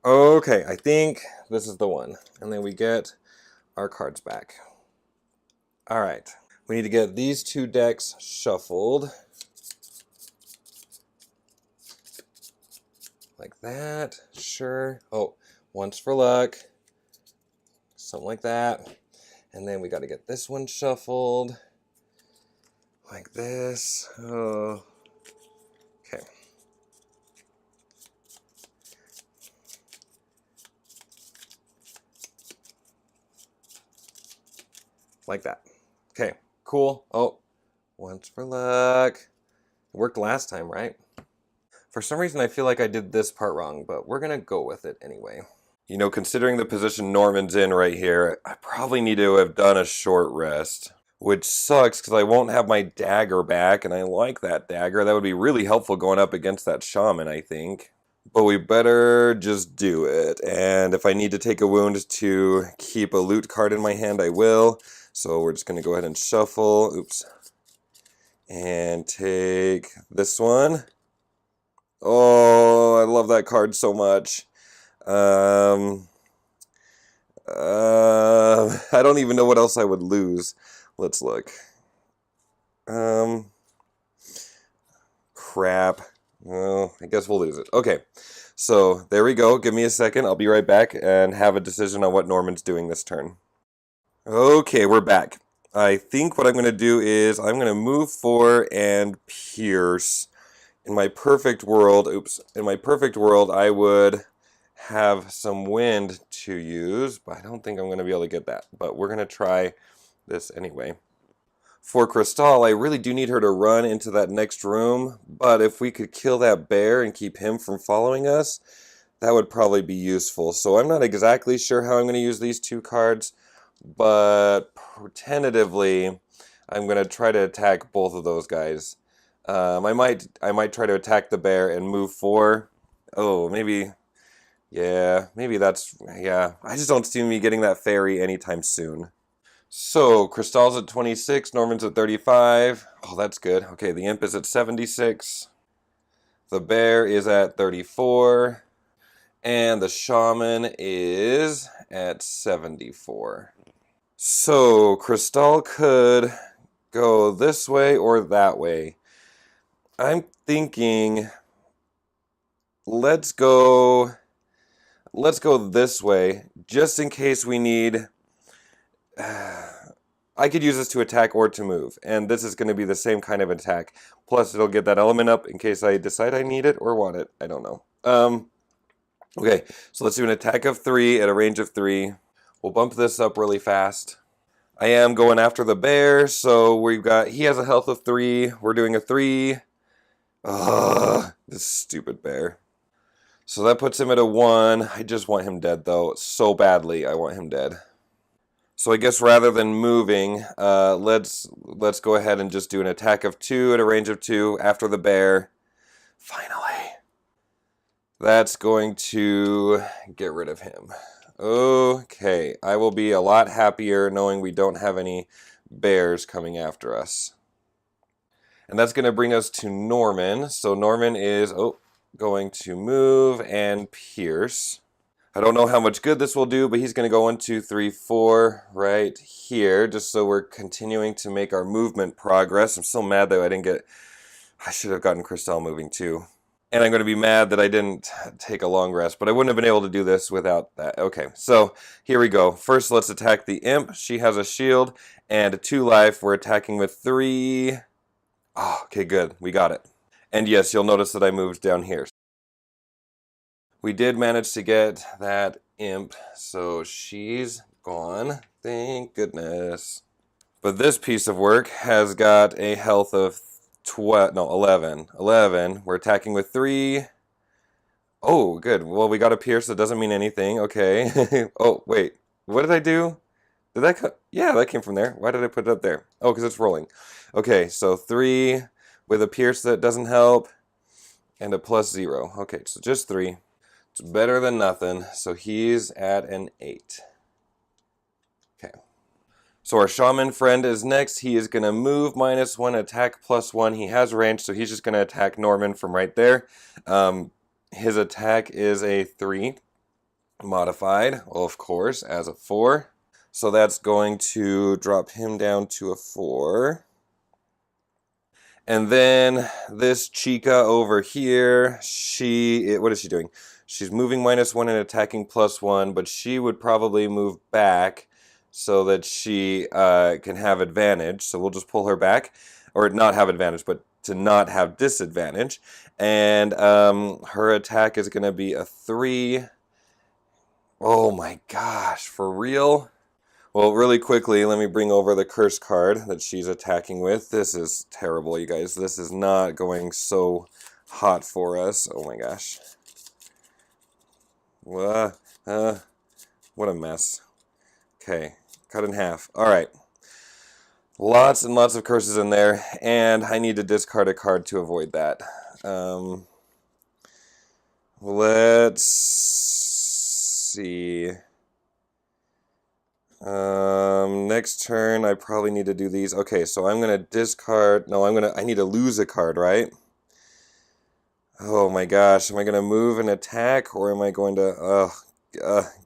Okay, I think this is the one. And then we get our cards back. Alright, we need to get these 2 decks shuffled. Like that, sure. Oh. Once for luck, something like that. And then we got to get this one shuffled, like this. Oh, okay. Like that. Okay, cool. Oh, once for luck. It worked last time, right? For some reason, I feel like I did this part wrong, but we're going to go with it anyway. You know, considering the position Norman's in right here, I probably need to have done a short rest. which sucks because I won't have my dagger back, and I like that dagger. That would be really helpful going up against that shaman, I think. But we better just do it. And if I need to take a wound to keep a loot card in my hand, I will. So we're just going to go ahead and shuffle. Oops. And take this one. Oh, I love that card so much. I don't even know what else I would lose. Let's look. Crap. Well, I guess we'll lose it. Okay, so there we go. Give me a second. I'll be right back and have a decision on what Norman's doing this turn. Okay, we're back. I think what I'm going to do is I'm going to move 4 and pierce. In my perfect world, I would have some wind to use, but I don't think I'm going to be able to get that. But we're going to try this anyway. For Crystále, I really do need her to run into that next room, but if we could kill that bear and keep him from following us, that would probably be useful. So I'm not exactly sure how I'm going to use these 2 cards, but tentatively, I'm going to try to attack both of those guys. I might try to attack the bear and move 4. Oh, maybe, yeah, I just don't see me getting that fairy anytime soon. So, Crystále's at 26, Norman's at 35. Oh, that's good. Okay, the imp is at 76. The bear is at 34. And the shaman is at 74. So, Crystále could go this way or that way. I'm thinking, let's go this way, just in case we need... I could use this to attack or to move, and this is going to be the same kind of attack. Plus, it'll get that element up in case I decide I need it or want it. I don't know. Okay, so let's do an attack of 3 at a range of 3. We'll bump this up really fast. I am going after the bear, so he has a health of 3. We're doing a 3. Ugh, this stupid bear. So that puts him at a 1. I just want him dead, though. So badly, I want him dead. So I guess rather than moving, let's go ahead and just do an attack of 2 at a range of 2 after the bear. Finally. That's going to get rid of him. Okay, I will be a lot happier knowing we don't have any bears coming after us. And that's going to bring us to Norman. So Norman is going to move and pierce. I don't know how much good this will do, but he's going to go 1, 2, 3, 4 right here, just so we're continuing to make our movement progress. I'm so mad that I should have gotten Crystále moving too. And I'm going to be mad that I didn't take a long rest, but I wouldn't have been able to do this without that. Okay, so here we go. First, let's attack the imp. She has a shield and 2 life. We're attacking with 3. Oh, okay, good. We got it. And yes, you'll notice that I moved down here. We did manage to get that imp, so she's gone. Thank goodness. But this piece of work has got a health of 11. 11. We're attacking with 3. Oh, good. Well, we got a pierce. That doesn't mean anything. Okay. Oh, wait. What did I do? Did that come? Yeah, that came from there. Why did I put it up there? Oh, because it's rolling. Okay, so 3 with a pierce that doesn't help, and a +0. Okay, so just 3. It's better than nothing. So he's at an 8. Okay. So our shaman friend is next. He is going to move -1, attack +1. He has range, so he's just going to attack Norman from right there. His attack is a 3. Modified, well, of course, as a 4. So that's going to drop him down to a 4. And then this chica over here, what is she doing? She's moving -1 and attacking +1, but she would probably move back so that she can have advantage. So we'll just pull her back, or not have advantage, but to not have disadvantage. And her attack is going to be a 3. Oh my gosh, for real? Well, really quickly, let me bring over the curse card that she's attacking with. This is terrible, you guys. This is not going so hot for us. Oh my gosh. What a mess. Okay, cut in half. All right. Lots and lots of curses in there, and I need to discard a card to avoid that. Let's see. Next turn, I probably need to do these. Okay, so I'm gonna discard. No, I need to lose a card, right? Oh my gosh, am I gonna move and attack, or am I going to?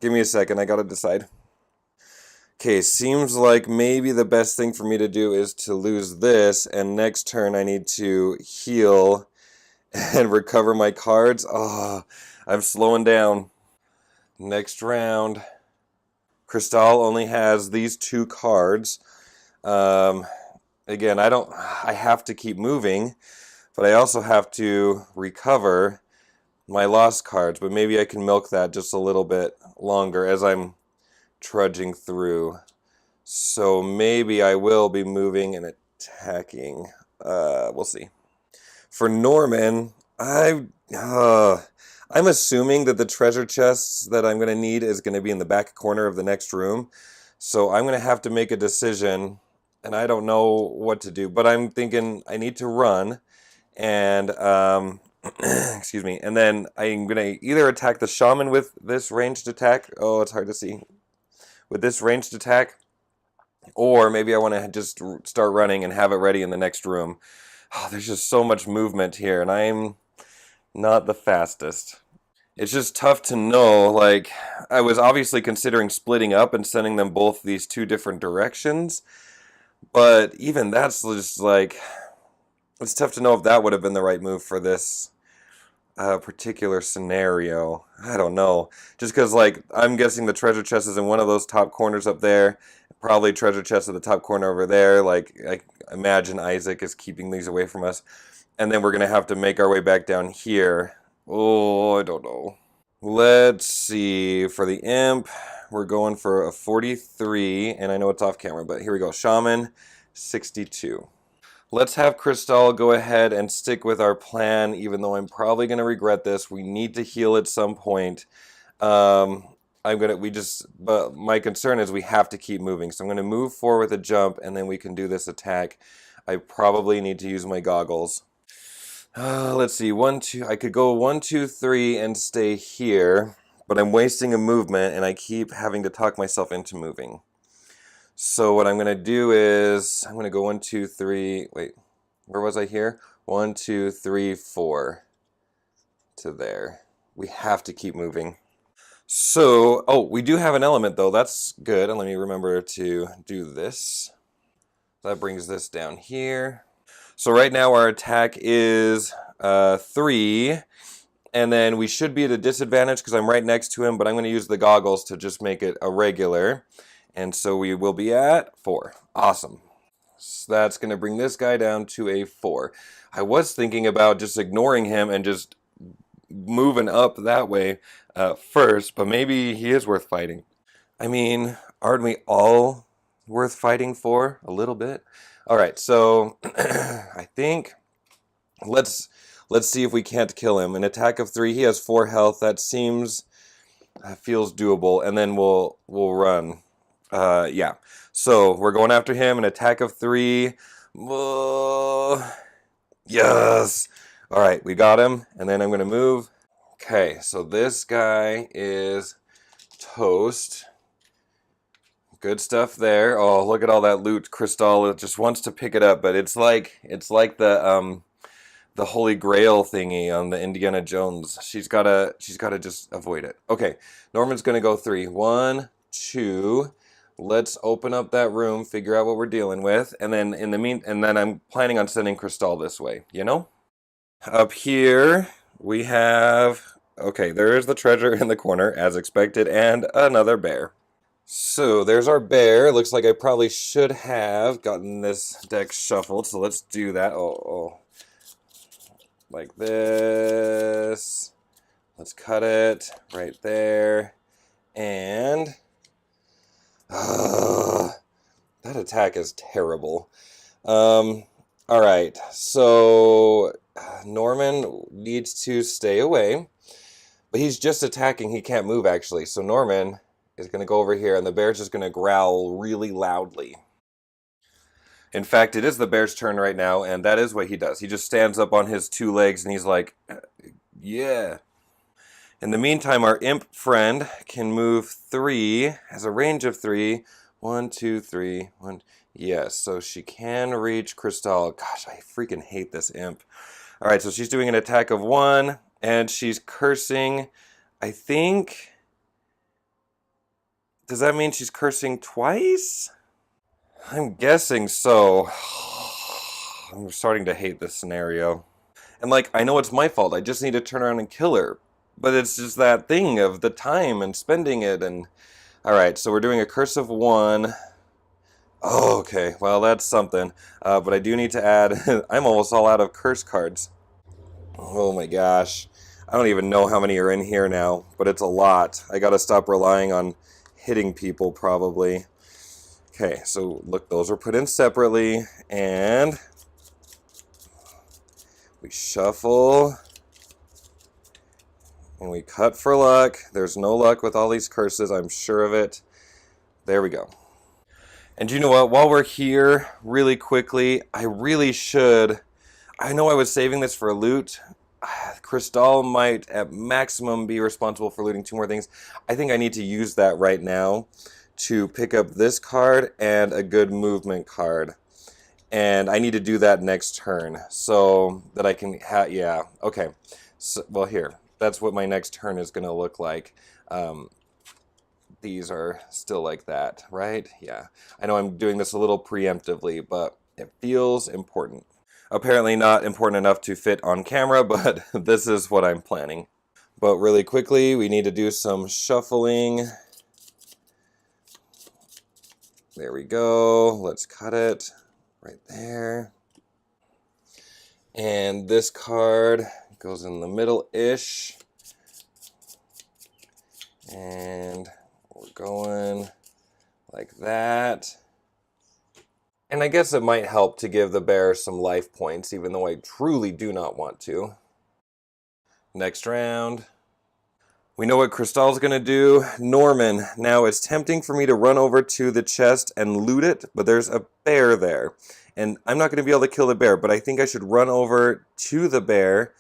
Give me a second. I gotta decide. Okay, seems like maybe the best thing for me to do is to lose this, and next turn I need to heal and recover my cards. Oh, I'm slowing down. Next round. Crystále only has these 2 cards. Again, I have to keep moving, but I also have to recover my lost cards, but maybe I can milk that just a little bit longer as I'm trudging through. So maybe I will be moving and attacking. We'll see. For Norman, I'm assuming that the treasure chests that I'm going to need is going to be in the back corner of the next room. So I'm going to have to make a decision, and I don't know what to do. But I'm thinking I need to run, and excuse me. And then I'm going to either attack the shaman with this ranged attack. Oh, it's hard to see. With this ranged attack. Or maybe I want to just start running and have it ready in the next room. Oh, there's just so much movement here, and I'm not the fastest. It's just tough to know. Like, I was obviously considering splitting up and sending them both these 2 different directions. But even that's just like, it's tough to know if that would have been the right move for this particular scenario. I don't know. Just because, like, I'm guessing the treasure chest is in one of those top corners up there. Probably treasure chest at the top corner over there. Like, I imagine Isaac is keeping these away from us. And then we're going to have to make our way back down here. Oh, I don't know. Let's see. For the imp, we're going for a 43. And I know it's off camera, but here we go. Shaman, 62. Let's have Crystále go ahead and stick with our plan, even though I'm probably going to regret this. We need to heal at some point. But my concern is we have to keep moving. So I'm going to move forward with a jump, and then we can do this attack. I probably need to use my goggles. Let's see, 1, 2, I could go 1, 2, 3 and stay here, but I'm wasting a movement, and I keep having to talk myself into moving. So what I'm going to do is, I'm going to go 1, 2, 3, wait, where was I here? 1, 2, 3, 4 to there. We have to keep moving. So, oh, we do have an element though, that's good, and let me remember to do this. That brings this down here. So right now our attack is 3, and then we should be at a disadvantage because I'm right next to him, but I'm going to use the goggles to just make it a regular. And so we will be at 4. Awesome. So that's going to bring this guy down to a 4. I was thinking about just ignoring him and just moving up that way first, but maybe he is worth fighting. I mean, aren't we all worth fighting for a little bit? All right, so I think let's see if we can't kill him. An attack of 3. He has 4 health. That feels doable, and then we'll run. Yeah. So we're going after him. An attack of 3. Yes. All right, we got him, and then I'm going to move. Okay, so this guy is toast. Good stuff there. Oh, look at all that loot. Crystále just wants to pick it up, but it's like the Holy Grail thingy on the Indiana Jones. She's gotta just avoid it. Okay, Norman's gonna go 3. 1, 2. Let's open up that room, figure out what we're dealing with, and then I'm planning on sending Crystále this way. You know, up here we have. Okay, there is the treasure in the corner as expected, and another bear. So there's our bear. Looks like I probably should have gotten this deck shuffled, so let's do that. Oh. Like this. Let's cut it right there. And that attack is terrible. Alright, so Norman needs to stay away. But he's just attacking. He can't move, actually. So Norman is going to go over here, and the bear's just going to growl really loudly. In fact, it is the bear's turn right now, and that is what he does. He just stands up on his two legs, and he's like, yeah. In the meantime, our imp friend can move 3, has a range of 3. 1, 2, 3, 1. Yes, so she can reach Crystále. Gosh, I freaking hate this imp. All right, so she's doing an attack of 1, and she's cursing, I think. Does that mean she's cursing twice? I'm guessing so. I'm starting to hate this scenario. And like, I know it's my fault. I just need to turn around and kill her. But it's just that thing of the time and spending it and... Alright, so we're doing a curse of 1. Oh, okay. Well, that's something. But I do need to add... I'm almost all out of curse cards. Oh my gosh. I don't even know how many are in here now. But it's a lot. I gotta stop relying on hitting people, probably. Okay, so look, those are put in separately, and we shuffle, and we cut for luck. There's no luck with all these curses, I'm sure of it. There we go. And you know what, while we're here, really quickly, I really should, I know I was saving this for loot. Crystále might, at maximum, be responsible for looting 2 more things. I think I need to use that right now to pick up this card and a good movement card. And I need to do that next turn so that I can yeah, okay. So, well, here, that's what my next turn is going to look like. These are still like that, right? Yeah. I know I'm doing this a little preemptively, but it feels important. Apparently not important enough to fit on camera, but this is what I'm planning. But really quickly, we need to do some shuffling. There we go. Let's cut it right there. And this card goes in the middle-ish. And we're going like that. And I guess it might help to give the bear some life points, even though I truly do not want to. Next round. We know what Crystále's going to do. Norman. Now, it's tempting for me to run over to the chest and loot it, but there's a bear there. And I'm not going to be able to kill the bear, but I think I should run over to the bear,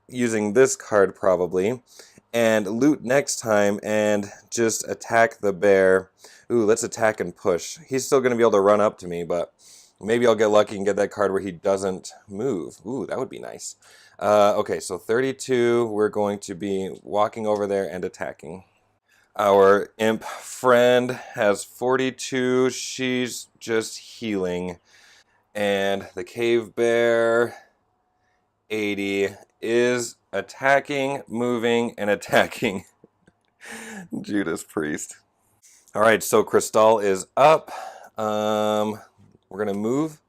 using this card probably, and loot next time and just attack the bear. Ooh, let's attack and push. He's still going to be able to run up to me, but maybe I'll get lucky and get that card where he doesn't move. Ooh, that would be nice. Okay, so 32, we're going to be walking over there and attacking. Our imp friend has 42, she's just healing. And the cave bear, 80, is attacking, moving, and attacking. Judas Priest. Alright, so Crystále is up. We're going to move.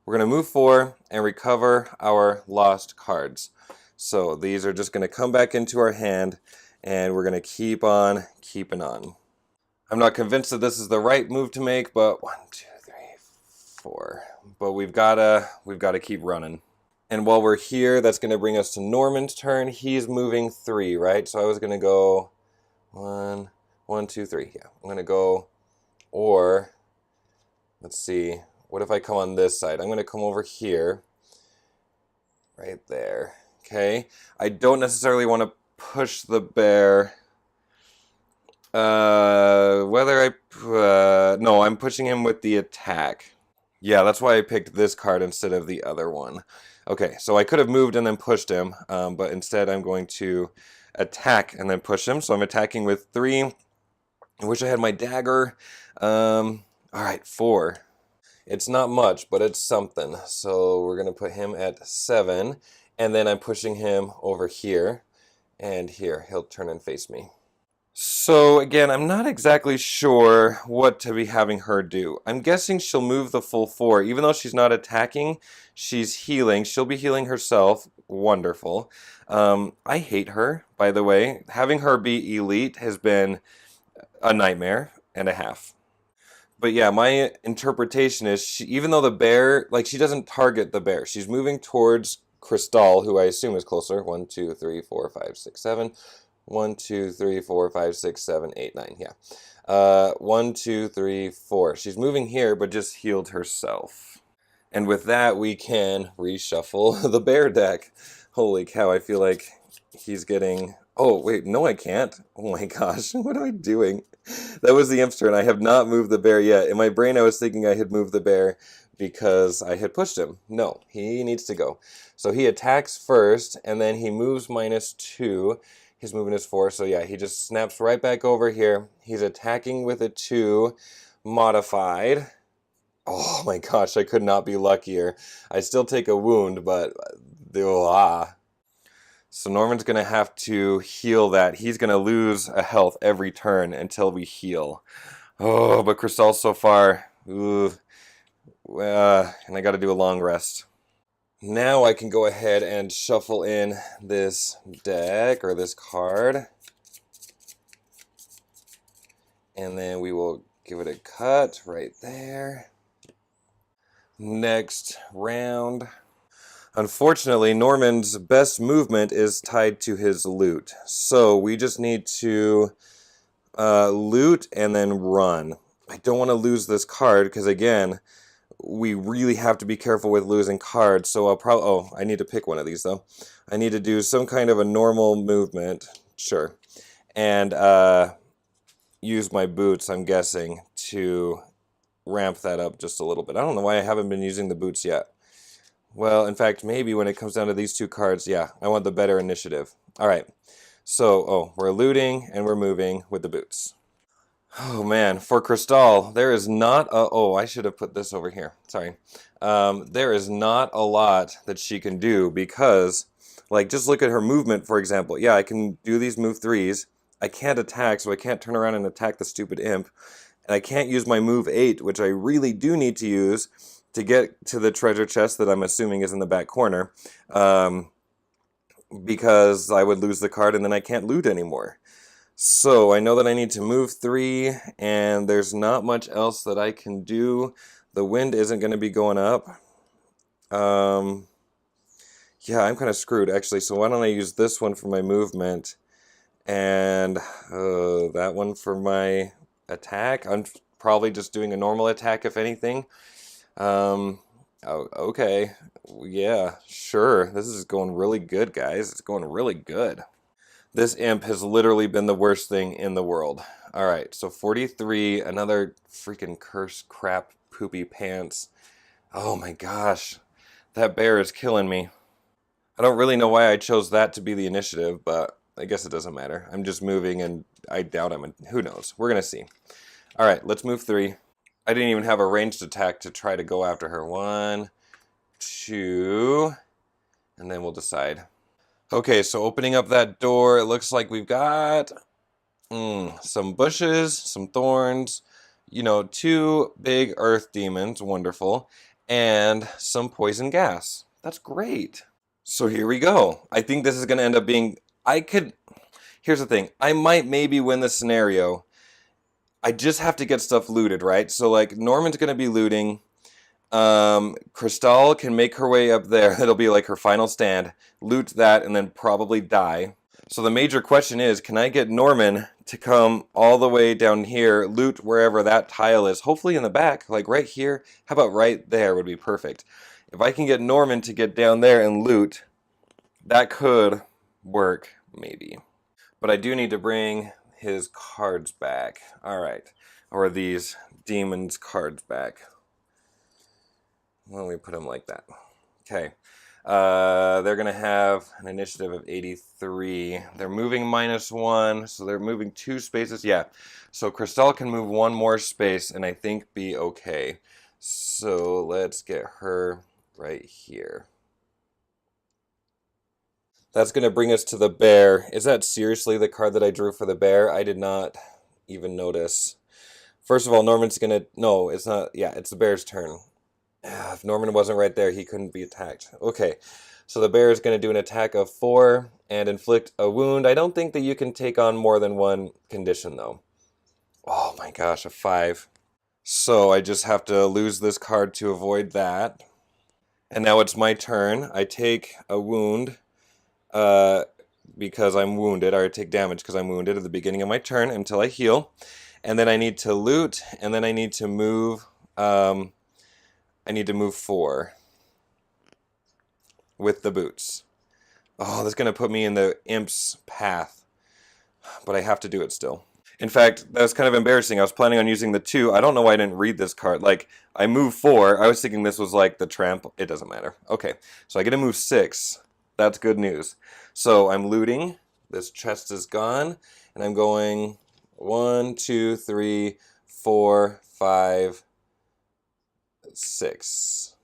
We're going to move 4 and recover our lost cards. So these are just going to come back into our hand, and we're going to keep on keeping on. I'm not convinced that this is the right move to make, but 1, 2, 3, 4. But we've got to keep running. And while we're here, that's going to bring us to Norman's turn. He's moving 3, right? So I was going to go 1, 2, 3. Yeah, I'm going to go, or let's see. What if I come on this side? I'm going to come over here. Right there. Okay. I don't necessarily want to push the bear. No, I'm pushing him with the attack. Yeah, that's why I picked this card instead of the other one. Okay, so I could have moved and then pushed him, but instead I'm going to attack and then push him. So I'm attacking with 3. I wish I had my dagger. All right, 4. It's not much, but it's something. So we're going to put him at 7. And then I'm pushing him over here. And here, he'll turn and face me. So again, I'm not exactly sure what to be having her do. I'm guessing she'll move the full 4. Even though she's not attacking, she's healing. She'll be healing herself. Wonderful. I hate her, by the way. Having her be elite has been a nightmare and a half. But yeah, my interpretation is, even though the bear, like, she doesn't target the bear. She's moving towards Crystále, who I assume is closer. 1, 2, 3, 4, 5, 6, 7. 1, 2, 3, 4, 5, 6, 7, 8, 9. Yeah. 1, 2, 3, 4. She's moving here, but just healed herself. And with that, we can reshuffle the bear deck. Holy cow, I feel like he's getting... Oh, wait, no I can't. Oh my gosh, what am I doing? That was the imp's turn. I have not moved the bear yet. In my brain, I was thinking I had moved the bear because I had pushed him. No, he needs to go. So he attacks first, and then he moves -2. His movement is 4, so yeah, he just snaps right back over here. He's attacking with a 2, modified. Oh my gosh, I could not be luckier. I still take a wound, but... So Norman's going to have to heal that. He's going to lose a health every turn until we heal. Oh, but Crystále so far... and I got to do a long rest. Now I can go ahead and shuffle in this deck, or this card. And then we will give it a cut right there. Next round. Unfortunately, Norman's best movement is tied to his loot. So we just need to loot and then run. I don't want to lose this card because, again, we really have to be careful with losing cards. So I'll probably... Oh, I need to pick one of these, though. I need to do some kind of a normal movement. Sure. And use my boots, I'm guessing, to ramp that up just a little bit. I don't know why I haven't been using the boots yet. Well, in fact, maybe when it comes down to these two cards, yeah, I want the better initiative. All right. So, we're looting and we're moving with the boots. Oh, man. For Crystále, there is not a... Oh, I should have put this over here. Sorry. There is not a lot that she can do because, like, just look at her movement, for example. Yeah, I can do these move 3s. I can't attack, so I can't turn around and attack the stupid imp. And I can't use my move 8, which I really do need to use to get to the treasure chest that I'm assuming is in the back corner. Because I would lose the card and then I can't loot anymore. So I know that I need to move 3, and there's not much else that I can do. The wind isn't going to be going up. Yeah, I'm kind of screwed, actually. So why don't I use this one for my movement, and that one for my attack? I'm probably just doing a normal attack, if anything. Oh, okay. Yeah, sure. This is going really good, guys. It's going really good. This imp has literally been the worst thing in the world. Alright, so 43, another freaking curse crap poopy pants. Oh my gosh. That bear is killing me. I don't really know why I chose that to be the initiative, but I guess it doesn't matter. I'm just moving and I doubt him. Who knows? We're going to see. Alright, let's move 3. I didn't even have a ranged attack to try to go after her. 1, 2, and then we'll decide. Okay, so opening up that door, it looks like we've got some bushes, some thorns, you know, 2 big earth demons, wonderful, and some poison gas. That's great. So here we go. I think this is going to end up being... Here's the thing. I might maybe win this scenario. I just have to get stuff looted, right? So, like, Norman's going to be looting. Crystále can make her way up there. It'll be like her final stand. Loot that and then probably die. So the major question is, can I get Norman to come all the way down here, loot wherever that tile is? Hopefully in the back, like right here. How about right there would be perfect. If I can get Norman to get down there and loot, that could work, maybe. But I do need to bring his cards back. Alright. Or these demons' cards back. Why don't we put them like that? Okay. They're going to have an initiative of 83. They're moving -1, so they're moving 2 spaces. Yeah. So Crystále can move 1 more space and I think be okay. So let's get her right here. That's going to bring us to the bear. Is that seriously the card that I drew for the bear? I did not even notice. First of all, Norman's going to... No, it's not... Yeah, it's the bear's turn. If Norman wasn't right there, he couldn't be attacked. Okay, so the bear is going to do an attack of 4 and inflict a wound. I don't think that you can take on more than 1 condition, though. Oh my gosh, a 5. So I just have to lose this card to avoid that. And now it's my turn. I take a wound because I'm wounded. I take damage because I'm wounded at the beginning of my turn until I heal. And then I need to loot, and then I need to move... I need to move 4 with the boots. Oh, that's going to put me in the imp's path, but I have to do it still. In fact, that was kind of embarrassing. I was planning on using the 2. I don't know why I didn't read this card. Like, I moved 4. I was thinking this was like the tramp. It doesn't matter. Okay, so I get to move 6. That's good news. So I'm looting. This chest is gone. And I'm going 1, 2, 3, 4, 5, 6.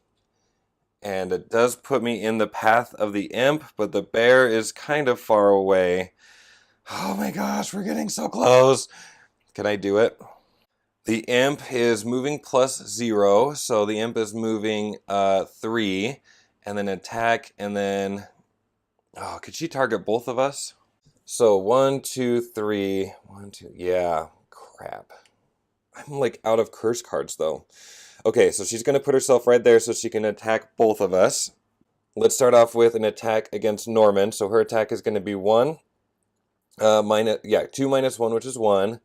And it does put me in the path of the imp, but the bear is kind of far away. Oh my gosh, we're getting so close. Can I do it? The imp is moving +0, so the imp is moving 3, and then attack, and then... Oh, could she target both of us? So 1, 2, 3, 1, 2, yeah, crap. I'm like out of curse cards though. Okay, so she's going to put herself right there so she can attack both of us. Let's start off with an attack against Norman. So her attack is going to be 1. 2 minus 1, which is 1,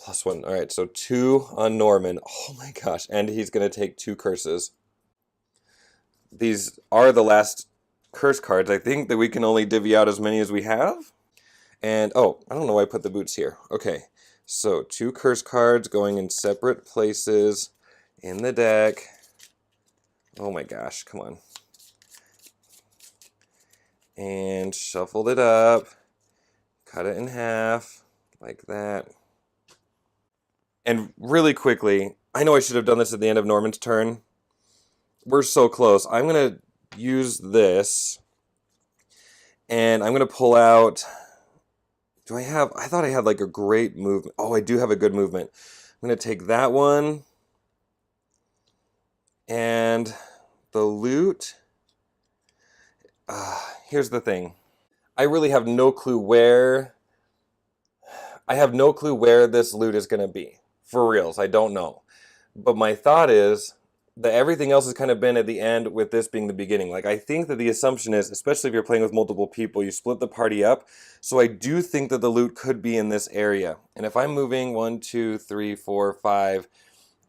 plus 1. All right, so 2 on Norman. Oh my gosh, and he's going to take 2 curses. These are the last curse cards. I think that we can only divvy out as many as we have. And, oh, I don't know why I put the boots here. Okay, so 2 curse cards going in separate places in the deck. Oh my gosh, come on. And shuffled it up. Cut it in half, like that. And really quickly, I know I should have done this at the end of Norman's turn. We're so close. I'm going to use this, and I'm going to pull out... Do I have... I thought I had like a great movement. Oh, I do have a good movement. I'm going to take that one, and the loot... here's the thing. I really have no clue where... I have no clue where this loot is going to be. For reals, I don't know. But my thought is that everything else has kind of been at the end, with this being the beginning. Like, I think that the assumption is, especially if you're playing with multiple people, you split the party up. So I do think that the loot could be in this area. And if I'm moving 1, 2, 3, 4, 5,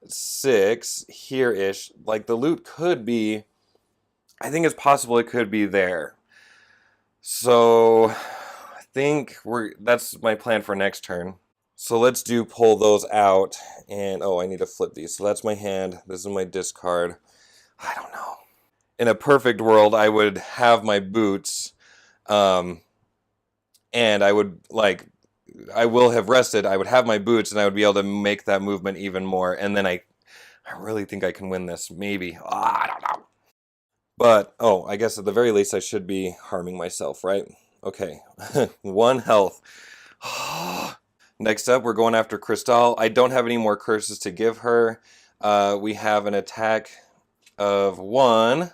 6 here-ish, like the loot could be... I think it's possible it could be there. So I think that's my plan for next turn. So let's pull those out, and oh, I need to flip these. So that's my hand. This is my discard. I don't know. In a perfect world, I would have my boots, and I would I will have rested. I would have my boots, and I would be able to make that movement even more. And then I really think I can win this. Maybe. I don't know. But, oh, I guess at the very least I should be harming myself, right? Okay, 1 health. Next up, we're going after Crystále. I don't have any more curses to give her. We have an attack of 1.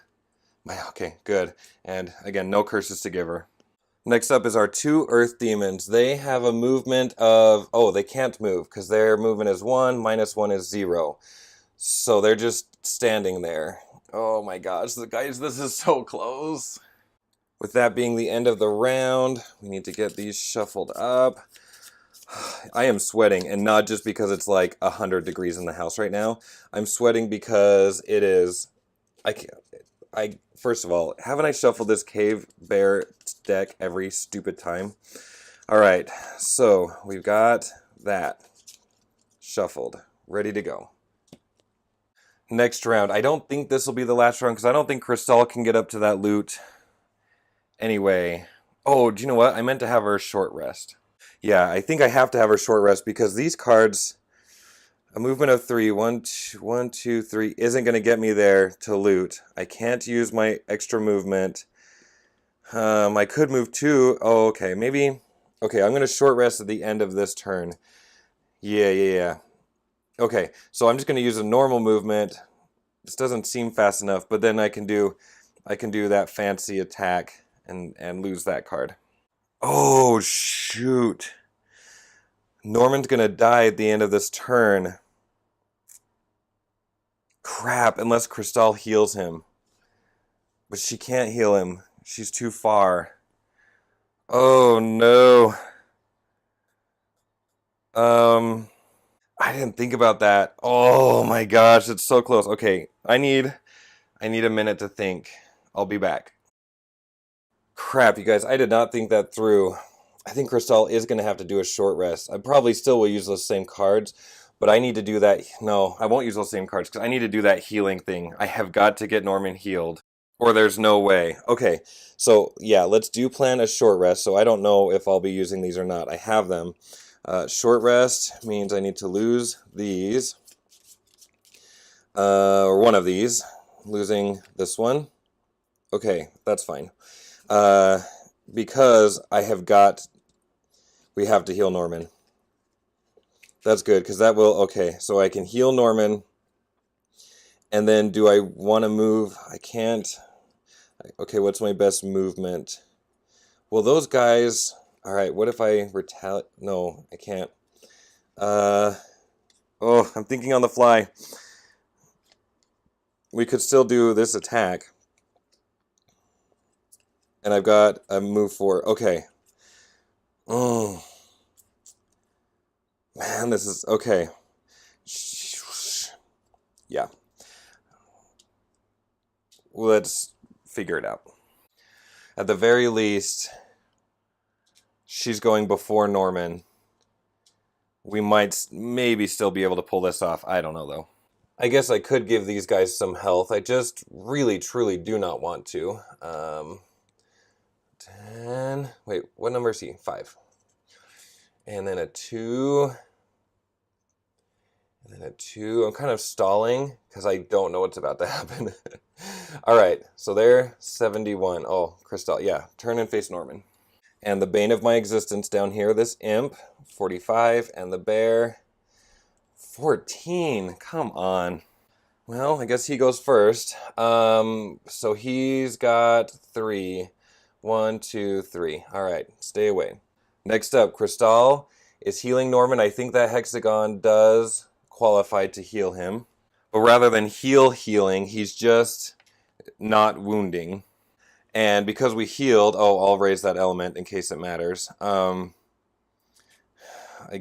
Okay, good. And again, no curses to give her. Next up is our 2 Earth Demons. They have a movement of... Oh, they can't move because their movement is 1, -1 is 0. So they're just standing there. Oh my gosh, guys, this is so close. With that being the end of the round, we need to get these shuffled up. I am sweating, and not just because it's like 100 degrees in the house right now. I'm sweating because it is... First of all, haven't I shuffled this Cave Bear deck every stupid time? Alright, so we've got that shuffled, ready to go. Next round. I don't think this will be the last round because I don't think Crystále can get up to that loot. Anyway. Oh, do you know what? I meant to have her short rest. Yeah, I think I have to have her short rest because these cards, a movement of 3, 1, 2, 3, isn't going to get me there to loot. I can't use my extra movement. I could move 2. Oh, okay. Maybe. Okay, I'm going to short rest at the end of this turn. Yeah. Okay, so I'm just going to use a normal movement. This doesn't seem fast enough, but then I can do that fancy attack and lose that card. Oh, shoot. Norman's going to die at the end of this turn. Crap, unless Crystále heals him. But she can't heal him. She's too far. Oh, no. I didn't think about that. Oh my gosh, it's so close. Okay, I need I need a minute to think. I'll be back. Crap, you guys, I did not think that through. I think Crystále is going to have to do a short rest. I probably still will use those same cards, but I need to do that. No, I won't use those same cards because I need to do that healing thing. I have got to get Norman healed, or there's no way. Okay, so yeah, let's do plan a short rest. So I don't know if I'll be using these or not. I have them. Short rest means I need to lose these, or one of these. Losing this one. Okay, that's fine. Because we have to heal Norman. That's good, because that will, okay, so I can heal Norman, and then do I want to move? I can't. Okay, what's my best movement? Well, those guys, all right, what if I retaliate? No, I can't. Oh, I'm thinking on the fly. We could still do this attack. And I've got a move for, okay. Oh. Man, this is, okay. Yeah. Let's figure it out. At the very least, she's going before Norman. We might maybe still be able to pull this off. I don't know, though. I guess I could give these guys some health. I just really, truly do not want to. 10. Wait, what number is he? 5. And then a 2. And then a 2. I'm kind of stalling because I don't know what's about to happen. All right, so they're 71. Oh, Crystále. Yeah, turn and face Norman. And the bane of my existence down here, this imp, 45. And the bear, 14. Come on. Well, I guess he goes first. So he's got 3. 1, 2, 3. All right, stay away. Next up, Crystále is healing Norman. I think that hexagon does qualify to heal him. But rather than healing, he's just not wounding. And because we healed, oh, I'll raise that element in case it matters. I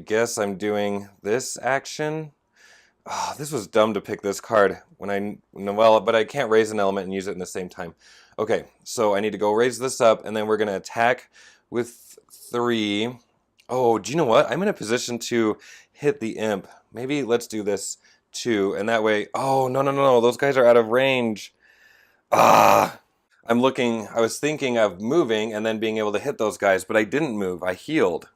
guess I'm doing this action. Oh, this was dumb to pick this card but I can't raise an element and use it in the same time. Okay, so I need to go raise this up, and then we're going to attack with 3. Oh, do you know what? I'm in a position to hit the imp. Maybe let's do this too, and that way... Oh, no. Those guys are out of range. I was thinking of moving and then being able to hit those guys, but I didn't move. I healed.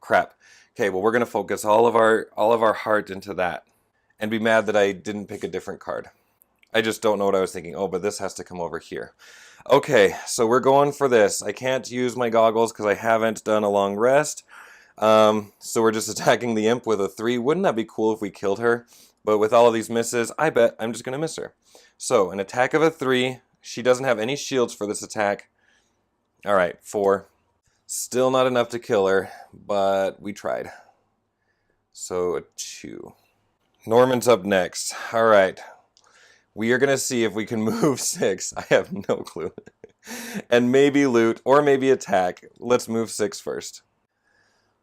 Crap. Okay, well, we're going to focus all of our heart into that. And be mad that I didn't pick a different card. I just don't know what I was thinking. Oh, but this has to come over here. Okay, so we're going for this. I can't use my goggles because I haven't done a long rest. So we're just attacking the imp with a 3. Wouldn't that be cool if we killed her? But with all of these misses, I bet I'm just going to miss her. So an attack of a 3. She doesn't have any shields for this attack. All right, 4. Still not enough to kill her, but we tried. So a 2. Norman's up next. All right. We are going to see if we can move 6. I have no clue. And maybe loot or maybe attack. Let's move 6 first.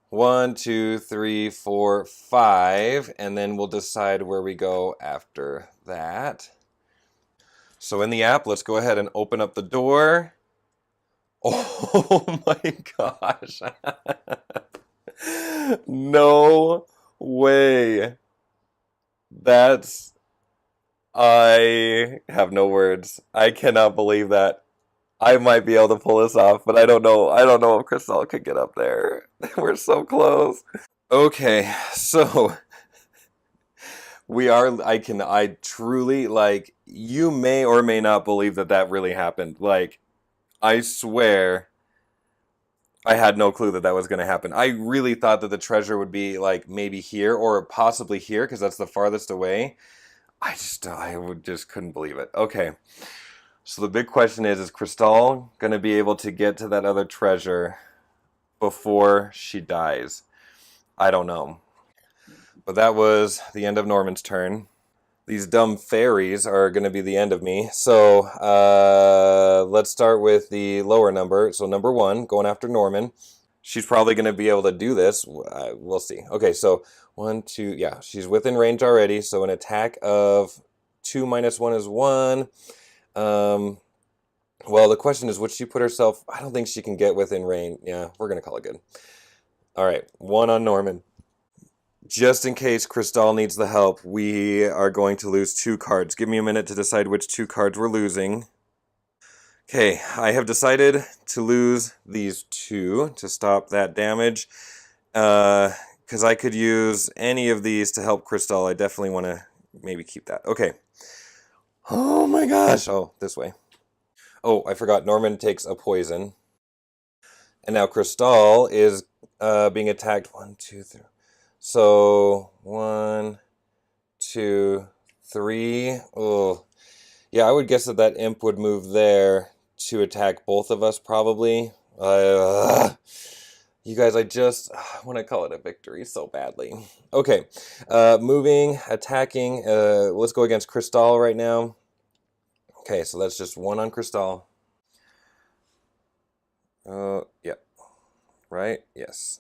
1, 2, 3, 4, 5. And then we'll decide where we go after that. So in the app, let's go ahead and open up the door. Oh my gosh. No way. I have no words. I cannot believe that. I might be able to pull this off, but I don't know. I don't know if Crystále could get up there. We're so close. Okay, so I truly, like, you may or may not believe that really happened. Like, I swear I had no clue that was going to happen. I really thought that the treasure would be, like, maybe here or possibly here because that's the farthest away. I just couldn't believe it. Okay, so the big question is Crystále going to be able to get to that other treasure before she dies? I don't know. But that was the end of Norman's turn. These dumb fairies are going to be the end of me. So let's start with the lower number. So number 1, going after Norman. She's probably going to be able to do this. We'll see. Okay, so 1, 2, yeah, she's within range already. So an attack of 2 minus 1 is 1. Well, the question is, would she put herself... I don't think she can get within range. Yeah, we're going to call it good. All right, 1 on Norman. Just in case Crystále needs the help, we are going to lose 2 cards. Give me a minute to decide which 2 cards we're losing. Okay, I have decided to lose these 2 to stop that damage. Because I could use any of these to help Crystále. I definitely want to maybe keep that. Okay. Oh my gosh. Oh, this way. Oh, I forgot. Norman takes a poison. And now Crystále is being attacked. 1, 2, 3. So, 1, 2, 3. Oh. Yeah, I would guess that that imp would move there to attack both of us, probably. You guys, I want to call it a victory so badly. Okay, moving, attacking. Let's go against Crystále right now. Okay, so that's just 1 on Crystále. Yeah. Right? Yes.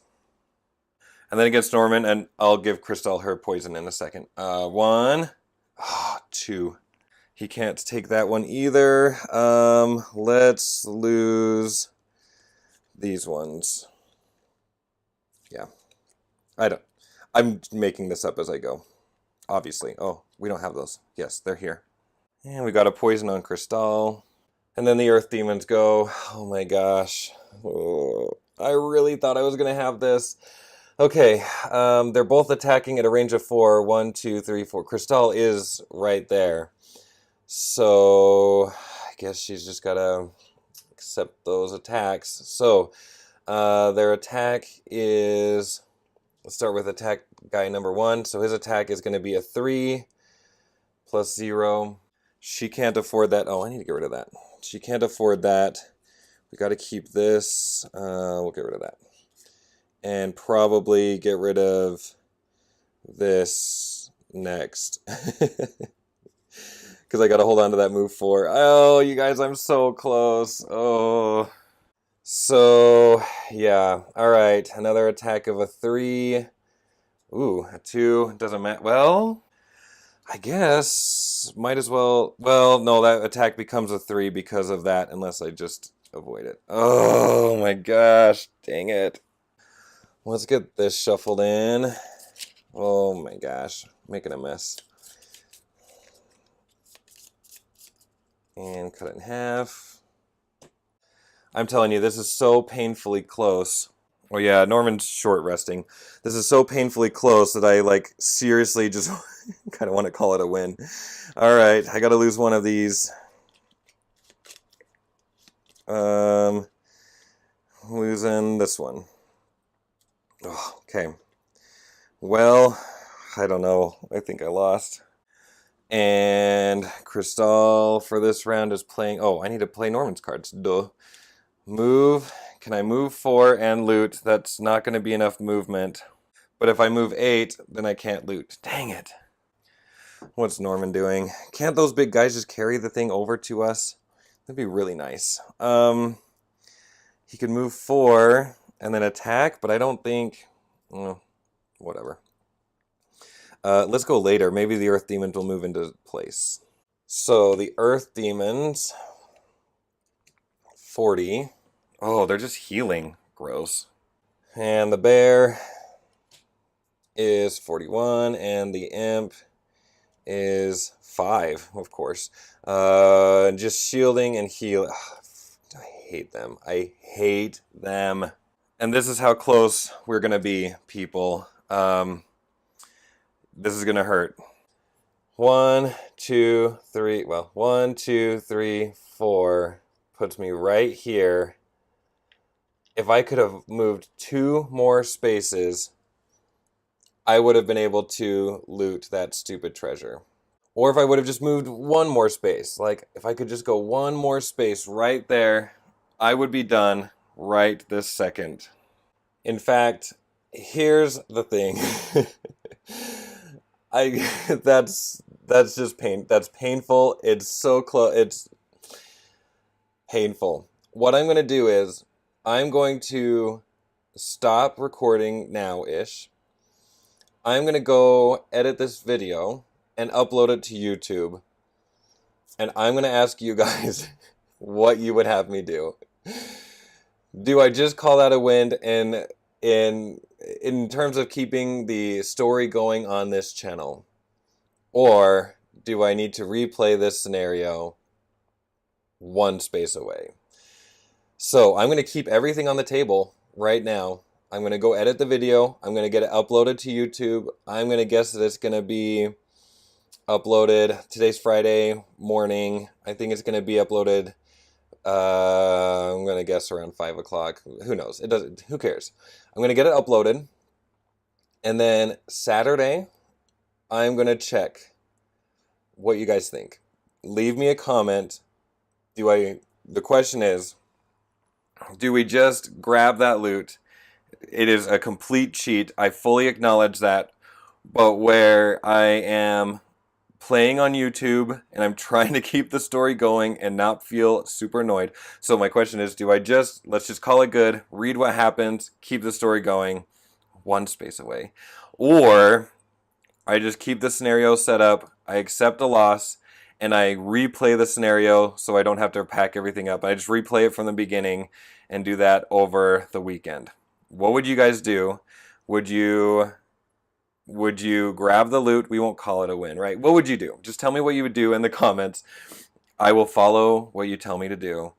And then against Norman, and I'll give Crystále her poison in a second. 1. 2. He can't take that one either. Let's lose these ones. Yeah. I'm making this up as I go. Obviously. Oh, we don't have those. Yes, they're here. And we got a poison on Crystále. And then the Earth Demons go. Oh my gosh. Oh, I really thought I was going to have this. Okay, they're both attacking at a range of 4. 1, 2, 3, 4. Crystále is right there. So, I guess she's just got to accept those attacks. So, their attack is... Let's start with attack guy number 1. So his attack is going to be a 3 plus 0. She can't afford that. Oh, I need to get rid of that. She can't afford that. We got to keep this. We'll get rid of that. And probably get rid of this next. Because I got to hold on to that move 4. Oh, you guys, I'm so close. Oh. So, yeah. All right. Another attack of a 3. Ooh, a 2. Doesn't matter. Well, I guess might as well. Well, no, that attack becomes a 3 because of that, unless I just avoid it. Oh my gosh. Dang it. Let's get this shuffled in. Oh my gosh. Making a mess. And cut it in half. I'm telling you, this is so painfully close. Oh yeah, Norman's short resting. This is so painfully close that I, like, seriously just kind of want to call it a win. Alright, I gotta lose one of these. Losing this one. Oh, okay. Well, I don't know. I think I lost. And Crystále for this round is playing... Oh, I need to play Norman's cards. Duh. Move. Can I move 4 and loot? That's not going to be enough movement. But if I move 8, then I can't loot. Dang it. What's Norman doing? Can't those big guys just carry the thing over to us? That'd be really nice. He could move 4 and then attack, but I don't think... whatever. Let's go later. Maybe the Earth Demons will move into place. So the Earth Demons... 40. Oh, they're just healing. Gross. And the bear is 41, and the imp is 5, of course. Just shielding and heal. I hate them. I hate them. And this is how close we're going to be, people. This is going to hurt. 1, 2, 3. Well, 1, 2, 3, 4. Puts me right here. If I could have moved 2 more spaces, I would have been able to loot that stupid treasure. Or if I would have just moved 1 more space. Like, if I could just go 1 more space right there, I would be done right this second. In fact, here's the thing. That's just pain. That's painful. It's so close. It's painful. What I'm going to do is I'm going to stop recording now-ish. I'm going to go edit this video and upload it to YouTube and I'm going to ask you guys what you would have me do. Do I just call that a win in terms of keeping the story going on this channel? Or do I need to replay this scenario one space away? So I'm going to keep everything on the table right now. I'm going to go edit the video. I'm going to get it uploaded to YouTube. I'm going to guess that it's going to be uploaded. Today's Friday morning. I think it's going to be uploaded. I'm going to guess around 5 o'clock. Who knows? It doesn't. Who cares? I'm going to get it uploaded. And then Saturday, I'm going to check what you guys think. Leave me a comment. The question is, do we just grab that loot? It is a complete cheat. I fully acknowledge that. But where I am playing on YouTube and I'm trying to keep the story going and not feel super annoyed. So my question is, let's just call it good, read what happens, keep the story going one space away? Or I just keep the scenario set up, I accept a loss, and I replay the scenario so I don't have to pack everything up. I just replay it from the beginning and do that over the weekend. What would you guys do? Would you grab the loot? We won't call it a win, right? What would you do? Just tell me what you would do in the comments. I will follow what you tell me to do.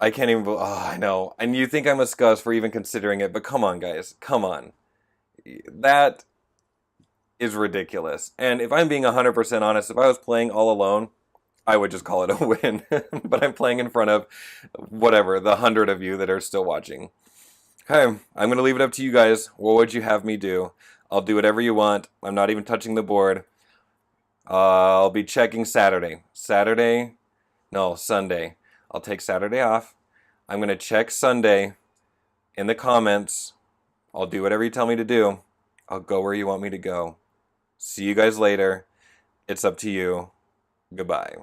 I can't even, I know. And you think I'm a scuzz for even considering it, but come on, guys. Come on. That is ridiculous. And if I'm being 100% honest, if I was playing all alone, I would just call it a win. But I'm playing in front of whatever, the 100 of you that are still watching. Okay, I'm going to leave it up to you guys. What would you have me do? I'll do whatever you want. I'm not even touching the board. I'll be checking Saturday. Sunday. I'll take Saturday off. I'm going to check Sunday in the comments. I'll do whatever you tell me to do. I'll go where you want me to go. See you guys later. It's up to you. Goodbye.